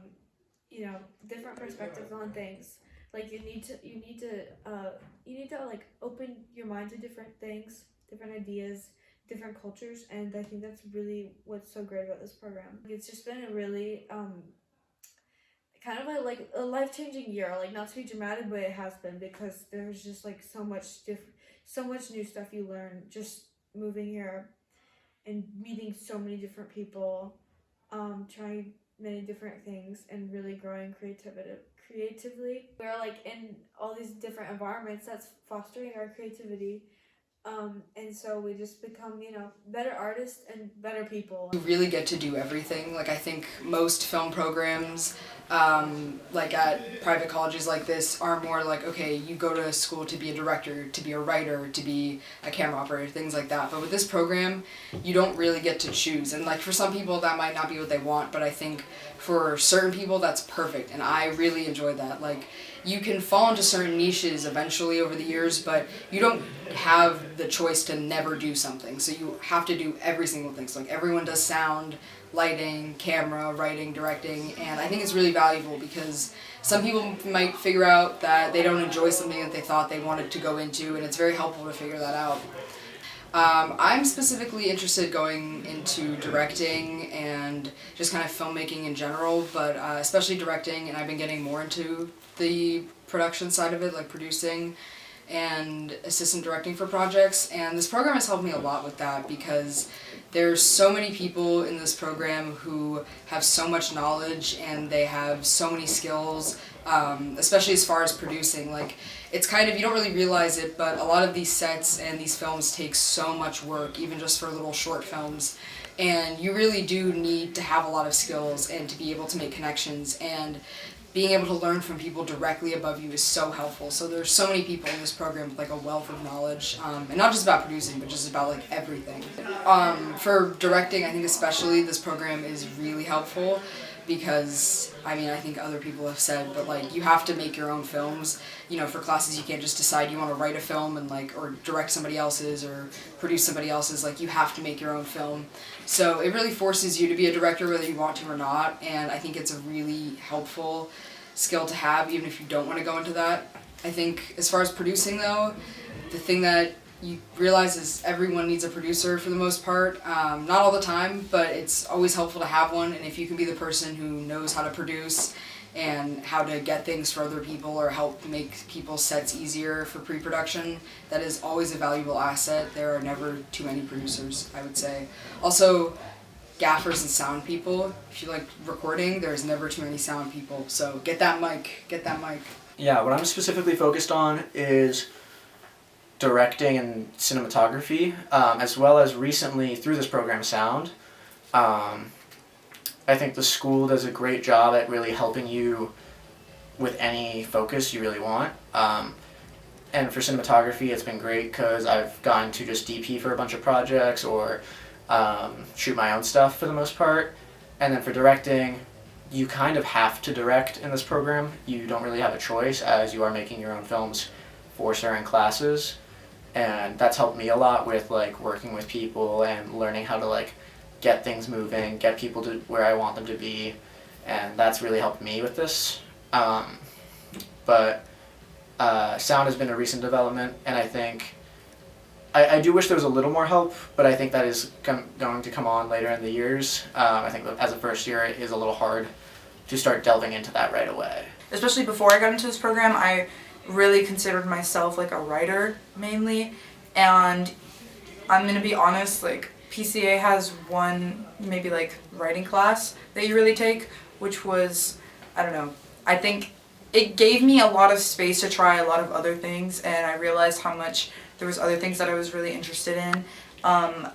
Speaker 13: you know, different perspectives on things. Like you need to like open your mind to different things, different ideas, different cultures, and I think that's really what's so great about this program. It's just been a really kind of like a life-changing year. Like, not to be dramatic, but it has been, because there's just like so much new stuff you learn just moving here and meeting so many different people, trying many different things and really growing creatively. We're like in all these different environments that's fostering our creativity. And so we just become, you know, better artists and better people.
Speaker 2: You really get to do everything. Like, I think most film programs, like at private colleges like this, are more like, okay, you go to school to be a director, to be a writer, to be a camera operator, things like that. But with this program, you don't really get to choose. And like for some people that might not be what they want, but I think for certain people that's perfect, and I really enjoy that. Like, you can fall into certain niches eventually over the years, but you don't have the choice to never do something. So you have to do every single thing. So like everyone does sound, lighting, camera, writing, directing, and I think it's really valuable because some people might figure out that they don't enjoy something that they thought they wanted to go into, and it's very helpful to figure that out. I'm specifically interested going into directing and just kind of filmmaking in general, but especially directing, and I've been getting more into the production side of it, like producing and assistant directing for projects, and this program has helped me a lot with that because there's so many people in this program who have so much knowledge and they have so many skills, especially as far as producing. Like, it's kind of, you don't really realize it, but a lot of these sets and these films take so much work, even just for little short films, and you really do need to have a lot of skills and to be able to make connections, and being able to learn from people directly above you is so helpful. So there's so many people in this program with like a wealth of knowledge, and not just about producing, but just about like everything. For directing, I think especially this program is really helpful because, I mean, I think other people have said, but like you have to make your own films. You know, for classes you can't just decide you want to write a film and like, or direct somebody else's or produce somebody else's. Like, you have to make your own film. So it really forces you to be a director whether you want to or not, and I think it's a really helpful skill to have even if you don't want to go into that. I think as far as producing though, the thing that you realize is everyone needs a producer for the most part. Not all the time, but it's always helpful to have one, and if you can be the person who knows how to produce and how to get things for other people or help make people's sets easier for pre-production, that is always a valuable asset. There are never too many producers, I would say. Also, gaffers and sound people. If you like recording, there's never too many sound people, so get that mic.
Speaker 14: Yeah, what I'm specifically focused on is directing and cinematography, as well as recently through this program sound. I think the school does a great job at really helping you with any focus you really want. And for cinematography, it's been great because I've gotten to just DP for a bunch of projects or shoot my own stuff for the most part. And then for directing, you kind of have to direct in this program. You don't really have a choice as you are making your own films for certain classes. And that's helped me a lot with like working with people and learning how to like get things moving, get people to where I want them to be, and that's really helped me with this. But sound has been a recent development, and I think I do wish there was a little more help, but I think that is going to come on later in the years. I think that as a first year it is a little hard to start delving into that right away.
Speaker 15: Especially before I got into this program, I really considered myself like a writer mainly, and I'm gonna be honest, like PCA has one maybe like writing class that you really take, which was, I don't know, I think it gave me a lot of space to try a lot of other things, and I realized how much there was other things that I was really interested in, and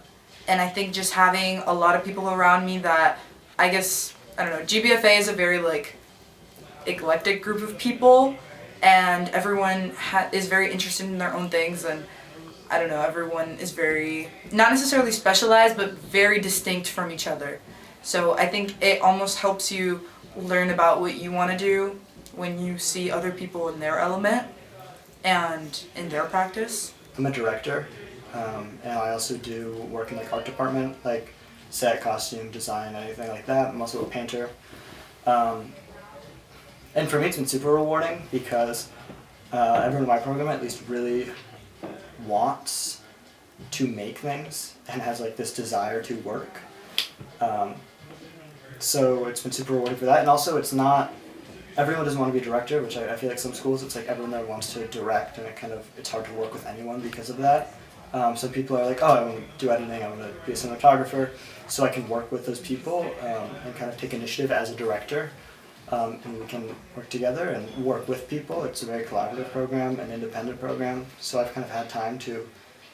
Speaker 15: I think just having a lot of people around me that, I guess, I don't know, GBFA is a very like eclectic group of people, and everyone is very interested in their own things, and I don't know, everyone is very, not necessarily specialized, but very distinct from each other. So I think it almost helps you learn about what you want to do when you see other people in their element and in their practice.
Speaker 14: I'm a director, and I also do work in like art department, like set, costume, design, anything like that. I'm also a painter. And for me it's been super rewarding because everyone in my program at least really wants to make things and has like this desire to work. So it's been super rewarding for that, and also it's not, everyone doesn't want to be a director, which I feel like some schools it's like everyone there wants to direct, and it's hard to work with anyone because of that. Some people are like, oh, I want to do editing, I want to be a cinematographer, so I can work with those people and kind of take initiative as a director, and we can work together and work with people. It's a very collaborative program, an independent program, so I've kind of had time to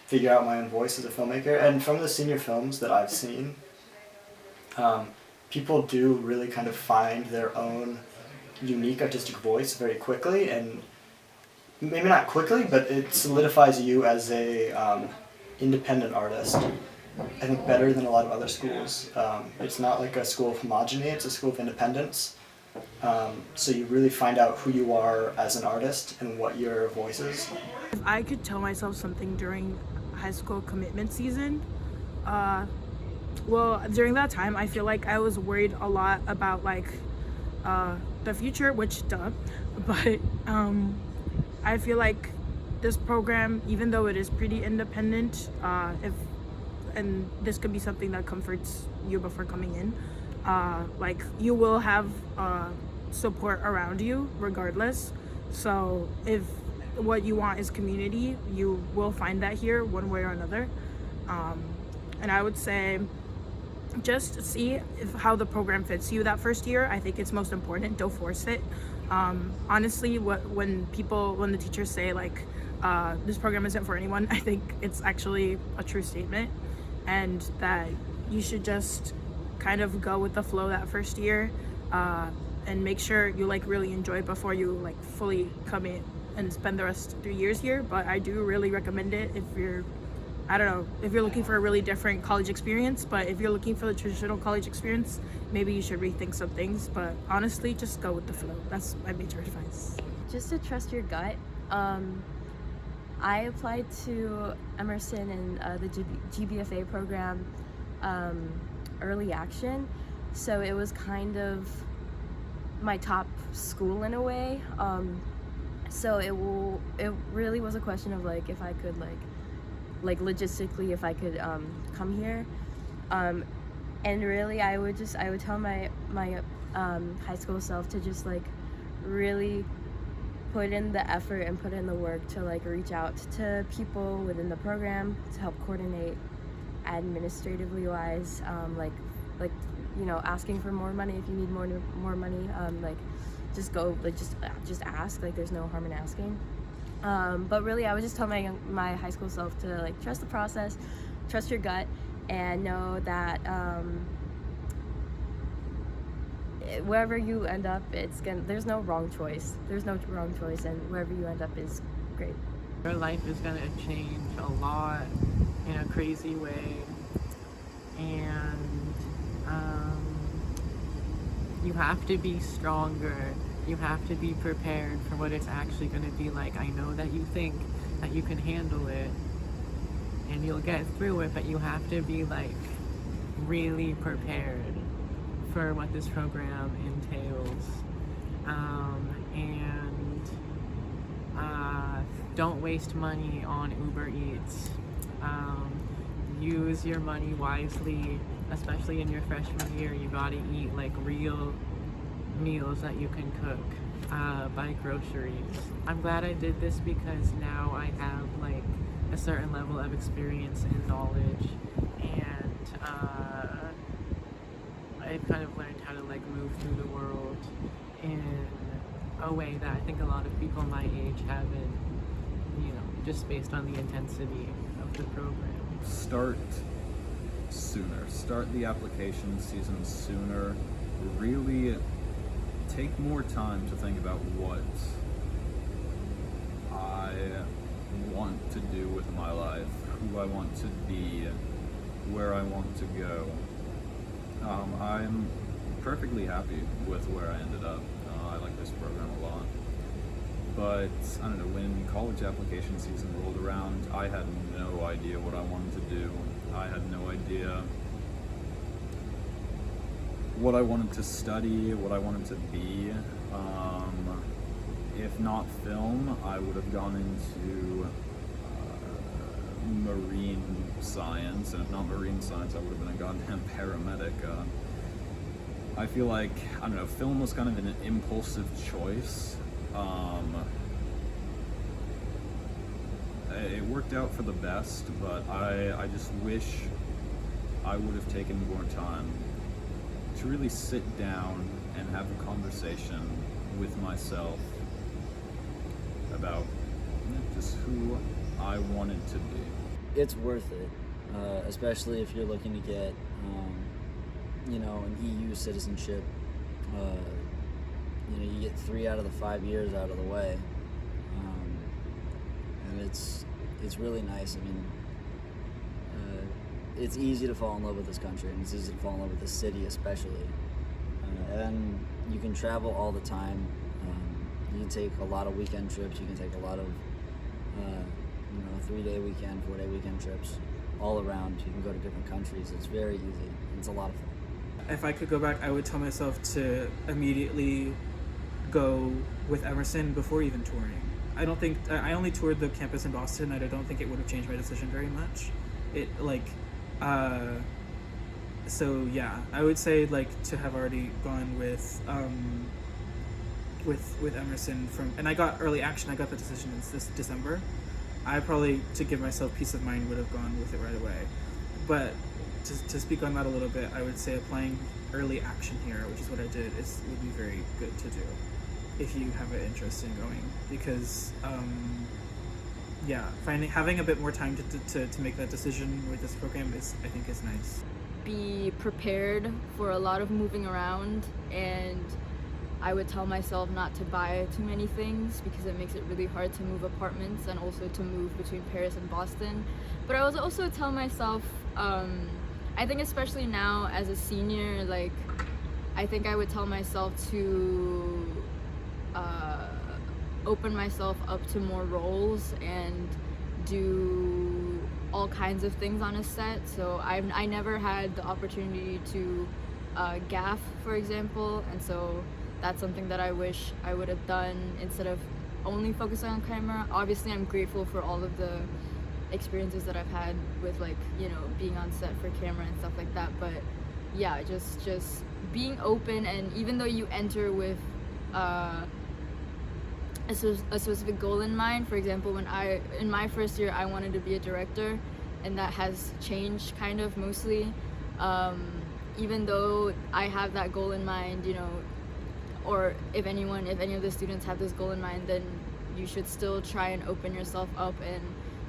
Speaker 14: figure out my own voice as a filmmaker. And from the senior films that I've seen, people do really kind of find their own unique artistic voice very quickly, and maybe not quickly, but it solidifies you as a independent artist, I think, better than a lot of other schools. It's not like a school of homogeny, it's a school of independence. So you really find out who you are as an artist and what your voice is.
Speaker 4: If I could tell myself something during high school commitment season, well, during that time, I feel like I was worried a lot about like the future, which duh, but I feel like this program, even though it is pretty independent, and this could be something that comforts you before coming in, like you will have support around you regardless. So if what you want is community, you will find that here one way or another. And I would say just see how the program fits you that first year. I think it's most important. Don't force it. Honestly, when the teachers say like this program isn't for anyone, I think it's actually a true statement, and that you should just kind of go with the flow that first year, and make sure you like really enjoy it before you like fully come in and spend the rest 3 years here. But I do really recommend it if you're, I don't know, if you're looking for a really different college experience. But if you're looking for the traditional college experience, maybe you should rethink some things. But honestly, just go with the flow. That's my major advice.
Speaker 5: Just to trust your gut. I applied to Emerson and the GBFA program, early action, so it was kind of my top school in a way. So it really was a question of like if I could like logistically if I could come here, and really I would tell my high school self to just like really put in the effort and put in the work to like reach out to people within the program to help coordinate administratively wise, like you know, asking for more money if you need more money, like just go, like just ask, like there's no harm in asking. But really I would just tell my high school self to like trust the process, trust your gut, and know that wherever you end up, there's no wrong choice, and wherever you end up is great.
Speaker 17: Your life is gonna change a lot in a crazy way, and you have to be stronger. You have to be prepared for what it's actually going to be like. I know that you think that you can handle it and you'll get through it, but you have to be like really prepared for what this program entails. And don't waste money on Uber Eats. Use your money wisely, especially in your freshman year. You gotta eat like real meals that you can cook, buy groceries. I'm glad I did this because now I have like a certain level of experience and knowledge, and I've kind of learned how to like move through the world in a way that I think a lot of people my age haven't, you know, just based on the intensity of the program.
Speaker 8: Start sooner. Start the application season sooner. Really take more time to think about what I want to do with my life, who I want to be, where I want to go. I'm perfectly happy with where I ended up. I like this program a lot. But, I don't know, when college application season rolled around, I had no idea what I wanted to do. I had no idea what I wanted to study, what I wanted to be. If not film, I would have gone into marine science, and if not marine science, I would have been a goddamn paramedic. I feel like, I don't know, film was kind of an impulsive choice. It worked out for the best, but I just wish I would have taken more time to really sit down and have a conversation with myself about just who I wanted to be.
Speaker 7: It's worth it, especially if you're looking to get, an EU citizenship. You get 3 out of the 5 years out of the way, and it's really nice. I mean, it's easy to fall in love with this country, and it's easy to fall in love with this city especially. And you can travel all the time. You can take a lot of weekend trips. You can take a lot of, 3-day weekend, 4-day weekend trips all around. You can go to different countries. It's very easy. It's a lot of fun.
Speaker 3: If I could go back, I would tell myself to immediately go with Emerson before even touring. I only toured the campus in Boston, and I don't think it would have changed my decision very much. So yeah, I would say to have already gone with Emerson and I got early action. I got the decision this December. I probably, to give myself peace of mind, would have gone with it right away. But to speak on that a little bit, I would say applying early action here, which is what I did, would be very good to do if you have an interest in going, because having a bit more time to make that decision with this program I think is nice.
Speaker 9: Be prepared for a lot of moving around, and I would tell myself not to buy too many things because it makes it really hard to move apartments and also to move between Paris and Boston. But I would also tell myself, I think especially now as a senior, I think I would tell myself to open myself up to more roles and do all kinds of things on a set. So I never had the opportunity to gaff, for example, and so that's something that I wish I would have done instead of only focusing on camera. Obviously, I'm grateful for all of the experiences that I've had with being on set for camera and stuff like that. But yeah, just being open, and even though you enter with a specific goal in mind. For example, in my first year, I wanted to be a director, and that has changed kind of mostly. Even though I have that goal in mind, or if any of the students have this goal in mind, then you should still try and open yourself up and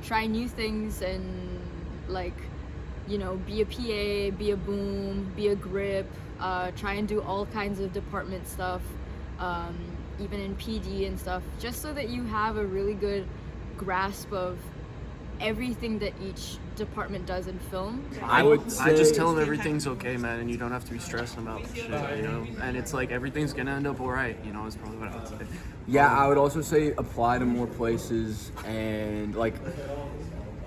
Speaker 9: try new things and be a PA, be a boom, be a grip, try and do all kinds of department stuff, even in PD and stuff, just so that you have a really good grasp of everything that each department does in film.
Speaker 16: I just tell them everything's okay, man, and you don't have to be stressing about the shit, and it's everything's gonna end up alright, is probably what I would say.
Speaker 10: Yeah, I would also say apply to more places and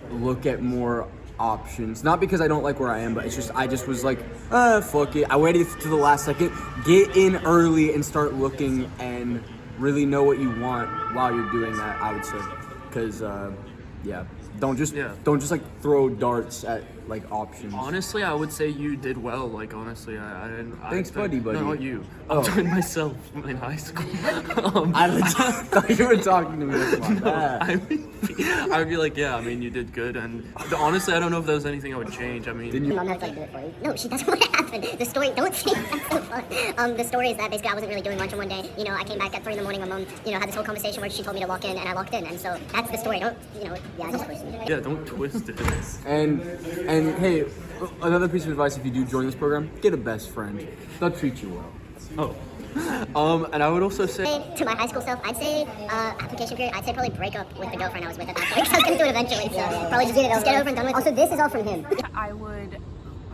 Speaker 10: look at more options. Not because I don't like where I am, but it's just I just was fuck it. I waited to the last second. Get in early and start looking and really know what you want while you're doing that, I would say. Because don't just throw darts at options.
Speaker 16: Honestly, I would say you did well. Honestly, I didn't.
Speaker 10: Thanks, buddy.
Speaker 16: No, not you. I'm talking myself in high school.
Speaker 10: I thought you were talking to me about that.
Speaker 16: I would be yeah. I mean, you did good, and honestly, I don't know if there was anything I would change. I mean,
Speaker 10: didn't you?
Speaker 18: Mom has to do it for you. No, she doesn't want to happen. The story. Don't say that's so fun. The story is that basically I wasn't really doing much, and one day, I came back at 3 a.m. My mom, had this whole conversation where she told me to walk in, and I walked in, and so that's the story. Don't,
Speaker 16: Yeah, don't twist it.
Speaker 10: And hey, another piece of advice: if you do join this program, get a best friend. They'll treat you well.
Speaker 16: Oh.
Speaker 10: And I would also say
Speaker 18: To my high school self, I'd say application period. I'd say probably break up with the girlfriend I was with at that point. 'Cause I was gonna do it eventually, so probably just get it over and done with. Also, this is all from him.
Speaker 11: I would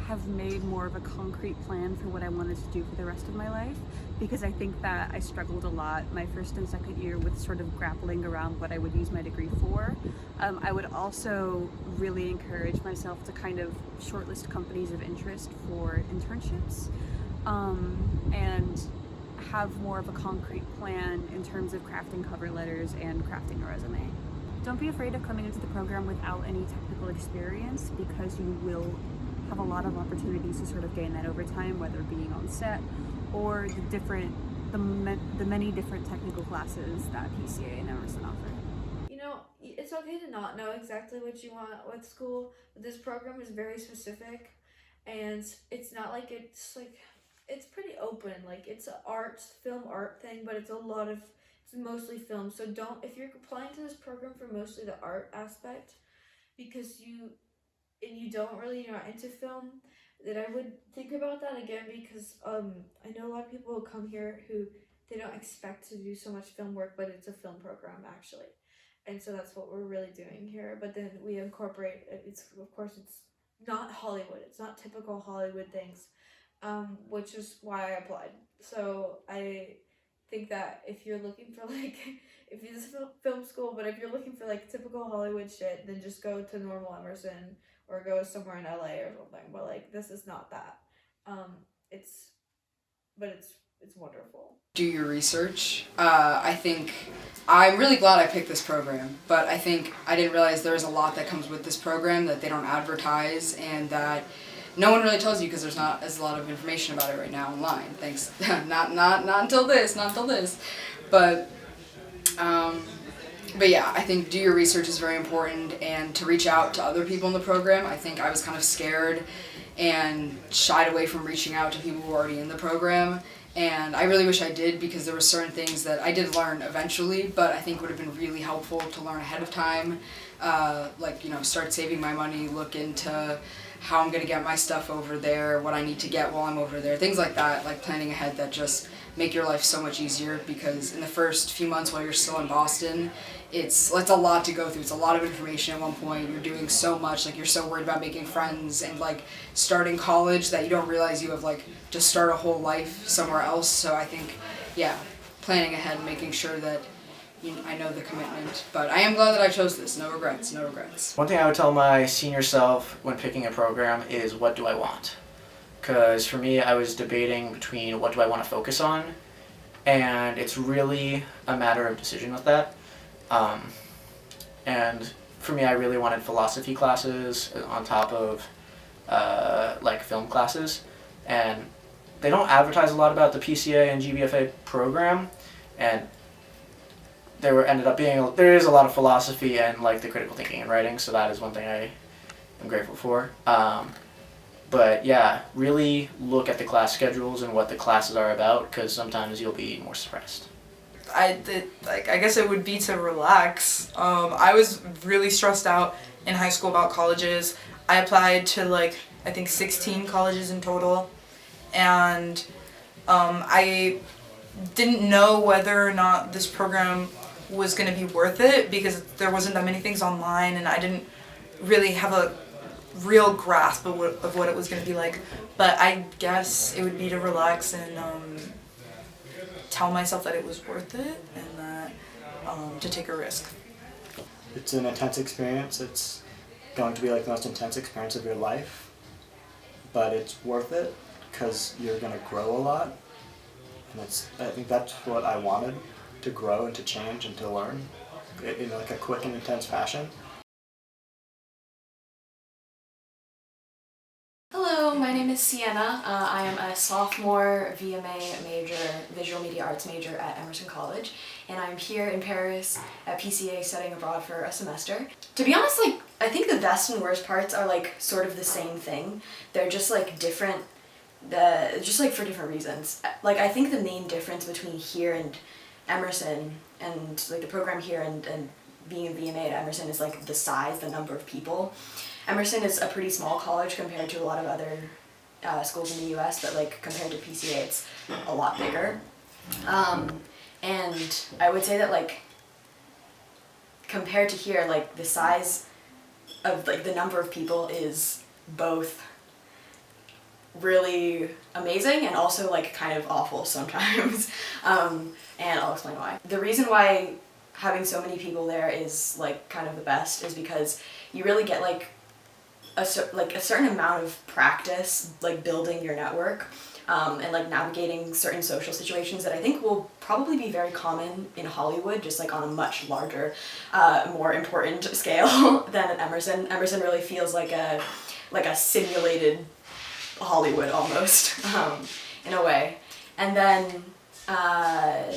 Speaker 11: have made more of a concrete plan for what I wanted to do for the rest of my life, because I think that I struggled a lot my first and second year with sort of grappling around what I would use my degree for. I would also really encourage myself to kind of shortlist companies of interest for internships, and have more of a concrete plan in terms of crafting cover letters and crafting a resume. Don't be afraid of coming into the program without any technical experience, because you will have a lot of opportunities to sort of gain that over time, whether being on set or the many different technical classes that PCA and Emerson offer.
Speaker 13: You know, it's okay to not know exactly what you want with school, but this program is very specific, and it's not like it's pretty open. Like, it's an film art thing, but it's mostly film. So if you're applying to this program for mostly the art aspect, because you're not into film, then I would think about that again, because I know a lot of people who come here who they don't expect to do so much film work, but it's a film program actually. And so that's what we're really doing here. But then we incorporate, it's not Hollywood. It's not typical Hollywood things, which is why I applied. So I think that if you're looking for if this is film school, but if you're looking for typical Hollywood shit, then just go to normal Emerson or go somewhere in LA or something. But this is not that. It's wonderful.
Speaker 2: Do your research. I think I'm really glad I picked this program, but I think I didn't realize there's a lot that comes with this program that they don't advertise and that no one really tells you, because there's not as a lot of information about it right now online. Thanks. not until this. But yeah, I think do your research is very important, and to reach out to other people in the program. I think I was kind of scared and shied away from reaching out to people who were already in the program. And I really wish I did, because there were certain things that I did learn eventually, but I think would have been really helpful to learn ahead of time. Start saving my money, look into how I'm going to get my stuff over there, what I need to get while I'm over there, things like that, planning ahead that just make your life so much easier, because in the first few months while you're still in Boston, it's a lot to go through. It's a lot of information at one point. You're doing so much, you're so worried about making friends and starting college that you don't realize you have to start a whole life somewhere else. So I think, yeah, planning ahead and making sure that I know the commitment. But I am glad that I chose this. No regrets.
Speaker 14: One thing I would tell my senior self when picking a program is, what do I want? Because for me, I was debating between what do I want to focus on, and it's really a matter of decision with that. And for me, I really wanted philosophy classes on top of film classes, and they don't advertise a lot about the PCA and GBFA program, and there is a lot of philosophy and the critical thinking and writing, so that is one thing I am grateful for. But yeah, really look at the class schedules and what the classes are about, because sometimes you'll be more surprised.
Speaker 15: I guess it would be to relax. I was really stressed out in high school about colleges. I applied to I think 16 colleges in total, and I didn't know whether or not this program was going to be worth it, because there wasn't that many things online, and I didn't really have a real grasp of what it was going to be like. But I guess it would be to relax and tell myself that it was worth it, and that to take a risk.
Speaker 19: It's an intense experience. It's going to be the most intense experience of your life, but it's worth it because you're going to grow a lot, and I think that's what I wanted, to grow and to change and to learn in a quick and intense fashion.
Speaker 20: Hello, my name is Sienna. I am a sophomore VMA major, Visual Media Arts major at Emerson College, and I'm here in Paris at PCA studying abroad for a semester. To be honest, I think the best and worst parts are sort of the same thing. They're just different, just for different reasons. I think the main difference between here and Emerson and the program here and being in VMA at Emerson is the size, the number of people. Emerson is a pretty small college compared to a lot of other schools in the US, but compared to PCA, it's a lot bigger. And I would say that like compared to here, like the size of like the number of people is both really amazing and also like kind of awful sometimes. And I'll explain why. The reason why having so many people there is like kind of the best is because you really get like a certain amount of practice like building your network and like navigating certain social situations that I think will probably be very common in Hollywood, just like on a much larger, more important scale than at Emerson. Emerson really feels like a simulated Hollywood almost, in a way. And then, and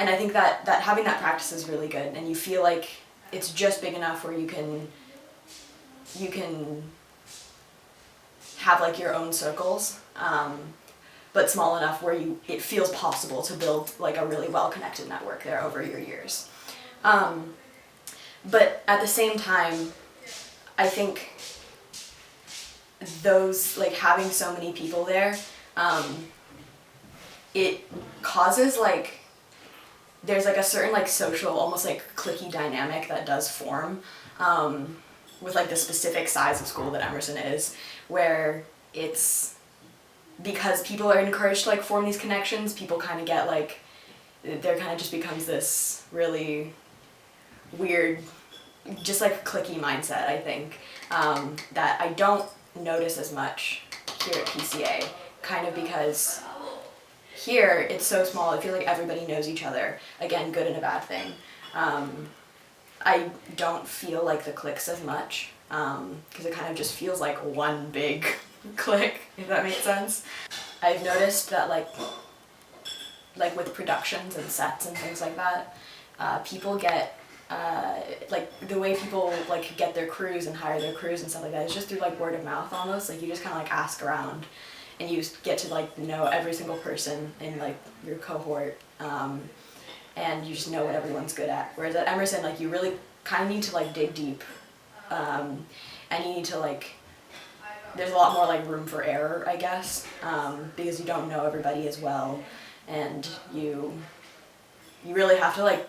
Speaker 20: I think that having that practice is really good, and you feel like it's just big enough where you can have like your own circles, but small enough where it feels possible to build like a really well-connected network there over your years. But at the same time, I think those, like having so many people there, it causes like, there's like a certain like social, almost like cliquey dynamic that does form with like the specific size of school that Emerson is, where it's, because people are encouraged to like form these connections, people kind of get like, there kind of just becomes this really weird, just like cliquey mindset, I think, that I don't notice as much here at PCA, kind of because here it's so small, I feel like everybody knows each other. Again, good and a bad thing. I don't feel like the cliques as much, because it kind of just feels like one big clique, if that makes sense. I've noticed that like with productions and sets and things like that, people get, like the way people like get their crews and hire their crews and stuff like that is just through like word of mouth almost. Like you just kind of like ask around and you get to like know every single person in like your cohort, and you just know what everyone's good at. Whereas at Emerson, like you really kind of need to like dig deep, and you need to like, there's a lot more like room for error, I guess, because you don't know everybody as well, and you really have to like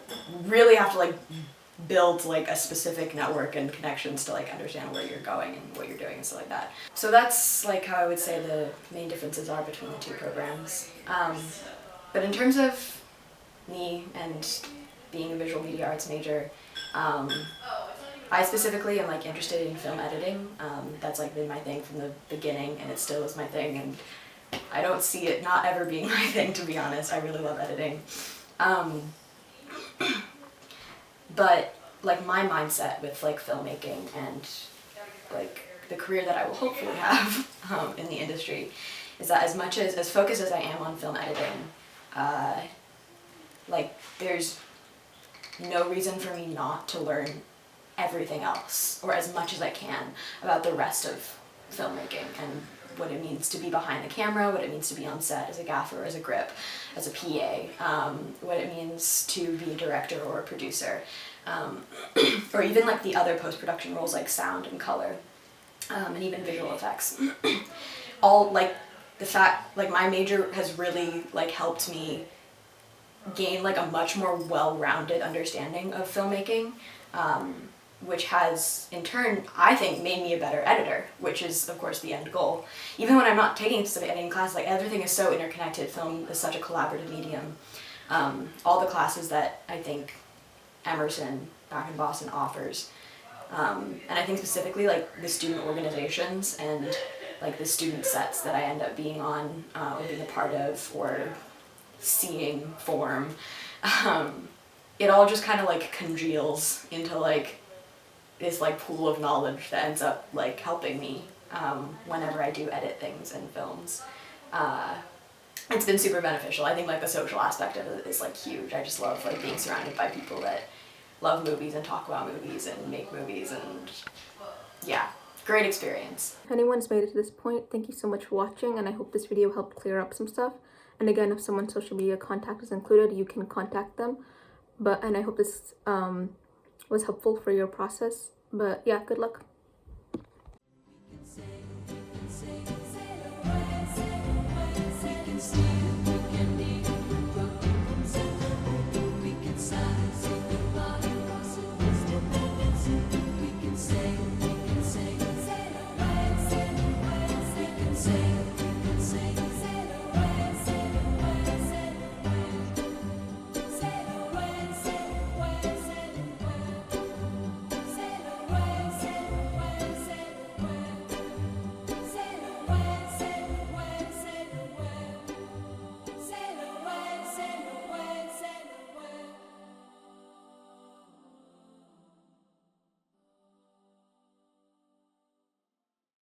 Speaker 20: build like a specific network and connections to like understand where you're going and what you're doing and stuff like that. So that's like how I would say the main differences are between the two programs. But in terms of me and being a visual media arts major, I specifically am like interested in film editing. That's like been my thing from the beginning, and it still is my thing, and I don't see it not ever being my thing, to be honest. I really love editing. But like my mindset with like filmmaking and like the career that I will hopefully have in the industry is that as much as focused as I am on film editing, like there's no reason for me not to learn everything else, or as much as I can, about the rest of filmmaking and what it means to be behind the camera, what it means to be on set as a gaffer, as a grip, as a PA, what it means to be a director or a producer, or even like the other post-production roles like sound and color, and even visual effects. All like the fact, like my major has really like helped me gain like a much more well-rounded understanding of filmmaking, which has in turn, I think, made me a better editor, which is of course the end goal. Even when I'm not taking specific editing classes, like everything is so interconnected. Film is such a collaborative medium. All the classes that I think Emerson back in Boston offers, and I think specifically like the student organizations and like the student sets that I end up being on, or being a part of, or seeing form, it all just kind of like congeals into like this like pool of knowledge that ends up like helping me whenever I do edit things in films. It's been super beneficial. I think like the social aspect of it is like huge. I just love like being surrounded by people that love movies and talk about movies and make movies, and yeah, great experience.
Speaker 1: If anyone's made it to this point, thank you so much for watching, and I hope this video helped clear up some stuff. And again, if someone's social media contact is included, you can contact them. And I hope this was helpful for your process. But yeah, good luck.
Speaker 21: See